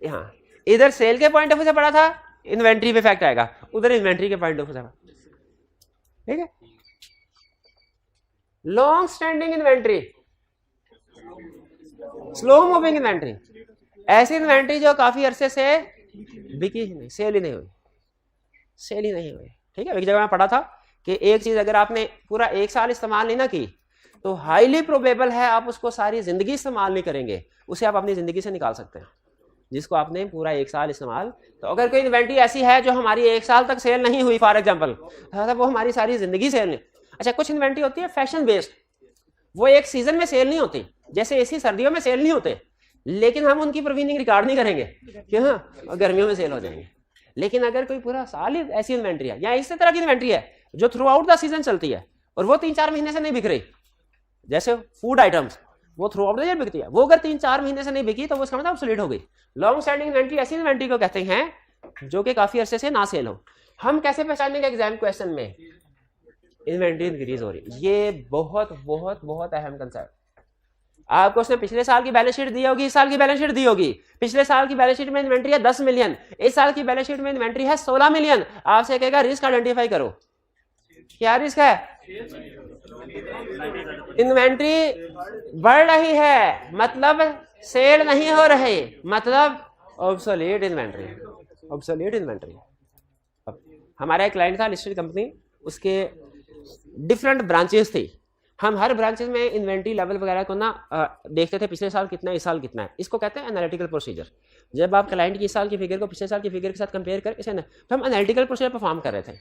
Speaker 1: हाँ, इधर सेल के पॉइंट ऑफ व्यू से पढ़ा था, इन्वेंट्री पे इफेक्ट आएगा, उधर इन्वेंट्री के पॉइंट ऑफ व्यू से, ठीक है। Long standing inventory, slow moving inventory, ऐसी इन्वेंट्री जो काफी अरसे से बिकी ही नहीं, सेल ही नहीं हुई, सेल ही नहीं हुई। ठीक है, एक जगह मैं पढ़ा था कि एक चीज अगर आपने पूरा एक साल इस्तेमाल नहीं ना की तो हाईली प्रोबेबल है आप उसको सारी जिंदगी इस्तेमाल नहीं करेंगे, उसे आप अपनी जिंदगी से निकाल सकते हैं जिसको आपने पूरा एक साल इस्तेमाल। तो अगर कोई इन्वेंट्री ऐसी है जो हमारी एक साल तक सेल नहीं हुई फॉर एग्जांपल, तो वो हमारी सारी जिंदगी सेल नहीं। अच्छा, कुछ इन्वेंट्री होती है फैशन बेस्ड, वो एक सीजन में सेल नहीं होती, जैसे एसी सर्दियों में सेल नहीं होते, लेकिन हम उनकी प्रोविजनिंग रिकॉर्ड नहीं करेंगे क्यों, हाँ गर्मियों में सेल हो जाएंगे। लेकिन अगर कोई पूरा साल ही ऐसी इन्वेंट्री है या इसी तरह की इन्वेंट्री है जो थ्रू आउट द सीजन चलती है और वो 3-4 महीने से नहीं बिक रही, जैसे फूड आइटम्स वो थ्रू आउट द ईयर बिकती है, वो अगर 3-4 महीने से नहीं बिकी तो वो इसका मतलब ऑब्सोलीट हो गई। लॉन्ग स्टैंडिंग इन्वेंट्री ऐसी इन्वेंट्री को कहते हैं जो कि काफी अरसे से ना सेल हो। हम कैसे पहचानेंगे एग्जाम क्वेश्चन में इन्वेंट्री इंक्रीज हो रही, ये बहुत बहुत बहुत अहम कंसेप्ट। आपको उसने पिछले साल की बैलेंस शीट दी होगी, इस साल की बैलेंस शीट दी होगी, पिछले साल की बैलेंस शीट में इन्वेंट्री है 10 मिलियन, इस साल की बैलेंस शीट में इन्वेंट्री है 16 मिलियन। आपसे कहेगा रिस्क आइडेंटिफाई करो, क्या रिस्क है, इन्वेंट्री बढ़ रही है मतलब सेल नहीं हो रही, मतलब ऑब्सोलीट इन्वेंट्री, ऑब्सोलीट इन्वेंट्री। हमारा एक क्लाइंट था लिस्टेड कंपनी, उसके डिफरेंट ब्रांचेस थी, हम हर ब्रांचेस में इन्वेंट्री लेवल वगैरह को ना देखते थे, पिछले साल कितना है इस साल कितना है, इसको कहते हैं एनालिटिकल प्रोसीजर। जब आप क्लाइंट की इस साल की फिगर को पिछले साल की फिगर के साथ कंपेयर करके इसे तो हम एनालिटिकल प्रोसीजर परफॉर्म कर रहे थे,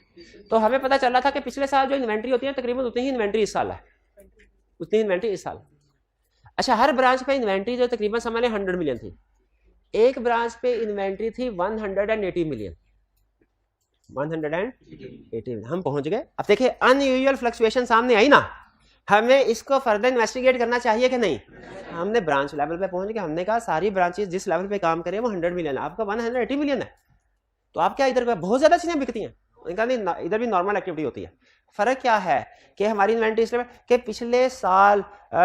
Speaker 1: तो हमें पता चल रहा था कि पिछले साल जो इन्वेंट्री होती है तकरीबन उतनी ही इन्वेंट्री इस साल है, उतनी इन्वेंट्री इस साल। अच्छा, हर ब्रांच पे इन्वेंट्री जो तकरीबन समझ लें 100 मिलियन थी, एक ब्रांच पे इन्वेंट्री थी 180 मिलियन, 180 हम पहुंच गए। अब देखिए अनयूजुअल फ्लक्चुएशन सामने आई ना, हमें इसको फर्दर इन्वेस्टिगेट करना चाहिए कि नहीं। हमने ब्रांच लेवल पे पहुंच गए, हमने कहा सारी ब्रांचेस जिस लेवल पे काम करें वो 100 मिलियन है, आपका 180 मिलियन है, तो आप क्या इधर बहुत ज्यादा चीजें बिकती हैं। इनका नहीं, इधर भी नॉर्मल एक्टिविटी होती है। फर्क क्या है कि हमारी इन्वेंट्री इसलिए कि पिछले साल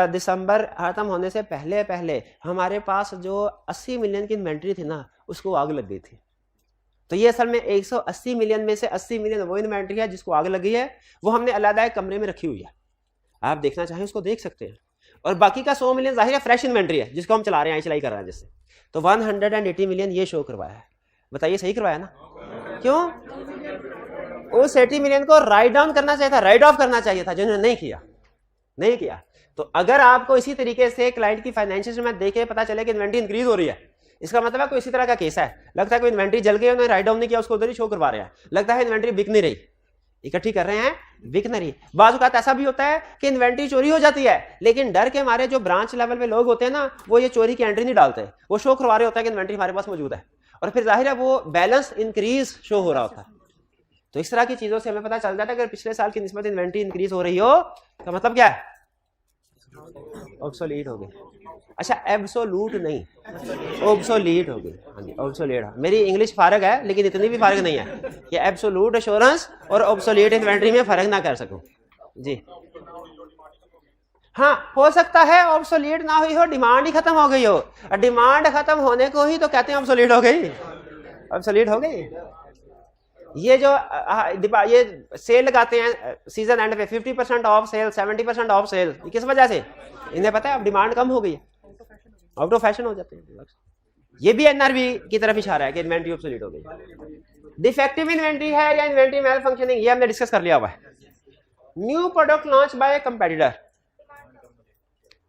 Speaker 1: दिसंबर खत्म होने से पहले पहले हमारे पास जो 80 मिलियन की इन्वेंट्री थी ना, उसको आग लग गई थी। तो ये असल में 180 मिलियन में से 80 मिलियन वो इन्वेंट्री है जिसको आग लगी है, वो हमने अलग एक कमरे में रखी हुई है, आप देखना चाहें उसको देख सकते हैं। और बाकी का 100 मिलियन जाहिर है फ्रेश इन्वेंट्री है जिसको हम चला रहे हैं, चलाई कर रहे हैं जिससे। तो 180 मिलियन ये शो करवाया है, बताइए सही करवाया ना? क्यों? उस 80 मिलियन को राइट डाउन करना चाहिए था, राइट ऑफ करना चाहिए था, जिन्होंने नहीं किया। तो अगर आपको इसी तरीके से क्लाइंट की फाइनेंशियल में देखे पता चले कि इन्वेंट्री इंक्रीज हो रही है, इसका मतलब है कोई इसी तरह का केस है, लगता है कोई इन्वेंट्री जल गई, उन्होंने राइट डाउन नहीं किया, उसको उधर ही शो करवा रहे हैं, लगता है इन्वेंट्री बिक नहीं रही, इकट्ठी कर रहे हैं, बिक नहीं रही। बाज़ औक़ात ऐसा भी होता है कि इन्वेंट्री चोरी हो जाती है, लेकिन डर के मारे जो ब्रांच लेवल पे लोग होते हैं ना, वो ये चोरी की एंट्री नहीं डालते, वो शो करवा रहे होता है कि इन्वेंट्री हमारे पास मौजूद है, और फिर जाहिर है वो बैलेंस इंक्रीज शो हो रहा होता है। तो इस तरह की चीजों से हमें पता चल जाता है अगर पिछले साल की निस्बत इन्वेंट्री इंक्रीज हो रही हो तो मतलब क्या है? ऑब्सोलीट हो गई। अच्छा एब्सोलूट नहीं, ऑब्सोलीट हो गई। हाँ जी ऑब्सोलीट। मेरी इंग्लिश फारग है लेकिन इतनी भी फारग नहीं है कि एब्सोलूट एश्योरेंस और ऑब्सोलीट इन्वेंट्री में फर्क ना कर सकूं जी। हाँ हो सकता है ऑब्सोलीट ना हुई हो, डिमांड ही खत्म हो गई हो, डिमांड खत्म होने को ही तो कहते हैं ऑब्सोलीट हो गई, ऑब्सोलीट हो गई। ये जो ये सेल लगाते हैं सीजन एंड पे 50% ऑफ सेल, 70% ऑफ सेल, किस वजह से? इन्हें पता है अब डिमांड कम हो गई है, आउट ऑफ फैशन हो जाते हैं। ये भी एनआरबी की तरफ इशारा है कि इन्वेंट्री ऑब्सोलीट हो गई। डिफेक्टिव इन्वेंट्री है या इन्वेंट्री मेल फंक्शनिंग, ये हमने डिस्कस कर लिया हुआ है। New product launch by competitor.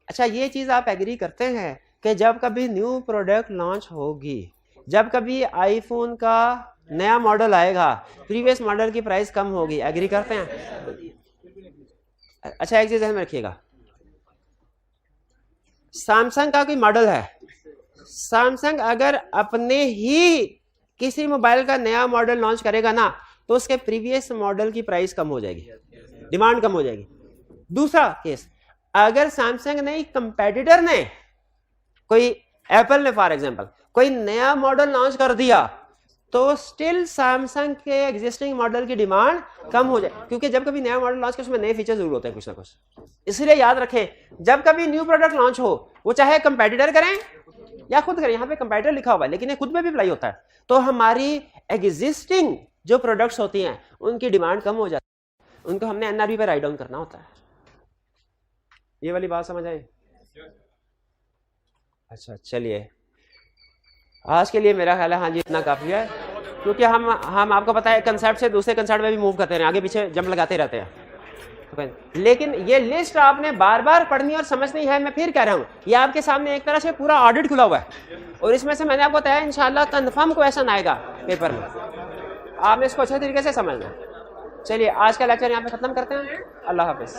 Speaker 1: अच्छा ये चीज आप एग्री करते हैं कि जब कभी न्यू प्रोडक्ट लॉन्च होगी, जब कभी आईफोन का नया मॉडल आएगा, प्रीवियस मॉडल की प्राइस कम होगी, एग्री करते हैं? अच्छा एक चीज ध्यान में रखिएगा, सैमसंग का कोई मॉडल है, सैमसंग अगर अपने ही किसी मोबाइल का नया मॉडल लॉन्च करेगा ना तो उसके प्रीवियस मॉडल की प्राइस कम हो जाएगी, डिमांड कम हो जाएगी। दूसरा केस, अगर सैमसंग ने कंपेटिटर ने, कोई एप्पल ने फॉर एग्जांपल कोई नया मॉडल लॉन्च कर दिया तो स्टिल सैमसंग के एग्जिस्टिंग मॉडल की डिमांड कम हो जाए, क्योंकि जब कभी नया मॉडल लॉन्च कर उसमें नए फीचर जरूर होते हैं कुछ ना कुछ। इसलिए याद रखें जब कभी न्यू प्रोडक्ट लॉन्च हो, वो चाहे कंपेटिटर करें या खुद करें, यहाँ पे कंपेटिटर लिखा हुआ है लेकिन ये खुद पे भी अप्लाई होता है, तो हमारी एग्जिस्टिंग जो प्रोडक्ट्स होती हैं उनकी डिमांड कम हो जाती है, उनको हमने एनआरबी पे राइट डाउन करना होता है। ये वाली बात समझ आई? अच्छा चलिए आज के लिए मेरा ख्याल है हाँ जी इतना काफी है, क्योंकि हम आपको पता है कंसेप्ट से दूसरे कंसेप्ट में भी मूव करते हैं, आगे पीछे जंप लगाते रहते हैं। लेकिन ये लिस्ट आपने बार बार पढ़नी और समझनी है। मैं फिर कह रहा हूँ ये आपके सामने एक तरह से पूरा ऑडिट खुला हुआ है और इसमें से मैंने आपको बताया इंशाल्लाह कंफर्म क्वेश्चन आएगा पेपर में, आपने इसको अच्छे तरीके से समझना है। चलिए आज का लेक्चर यहाँ पे खत्म करते हैं। अल्लाह हाफिज।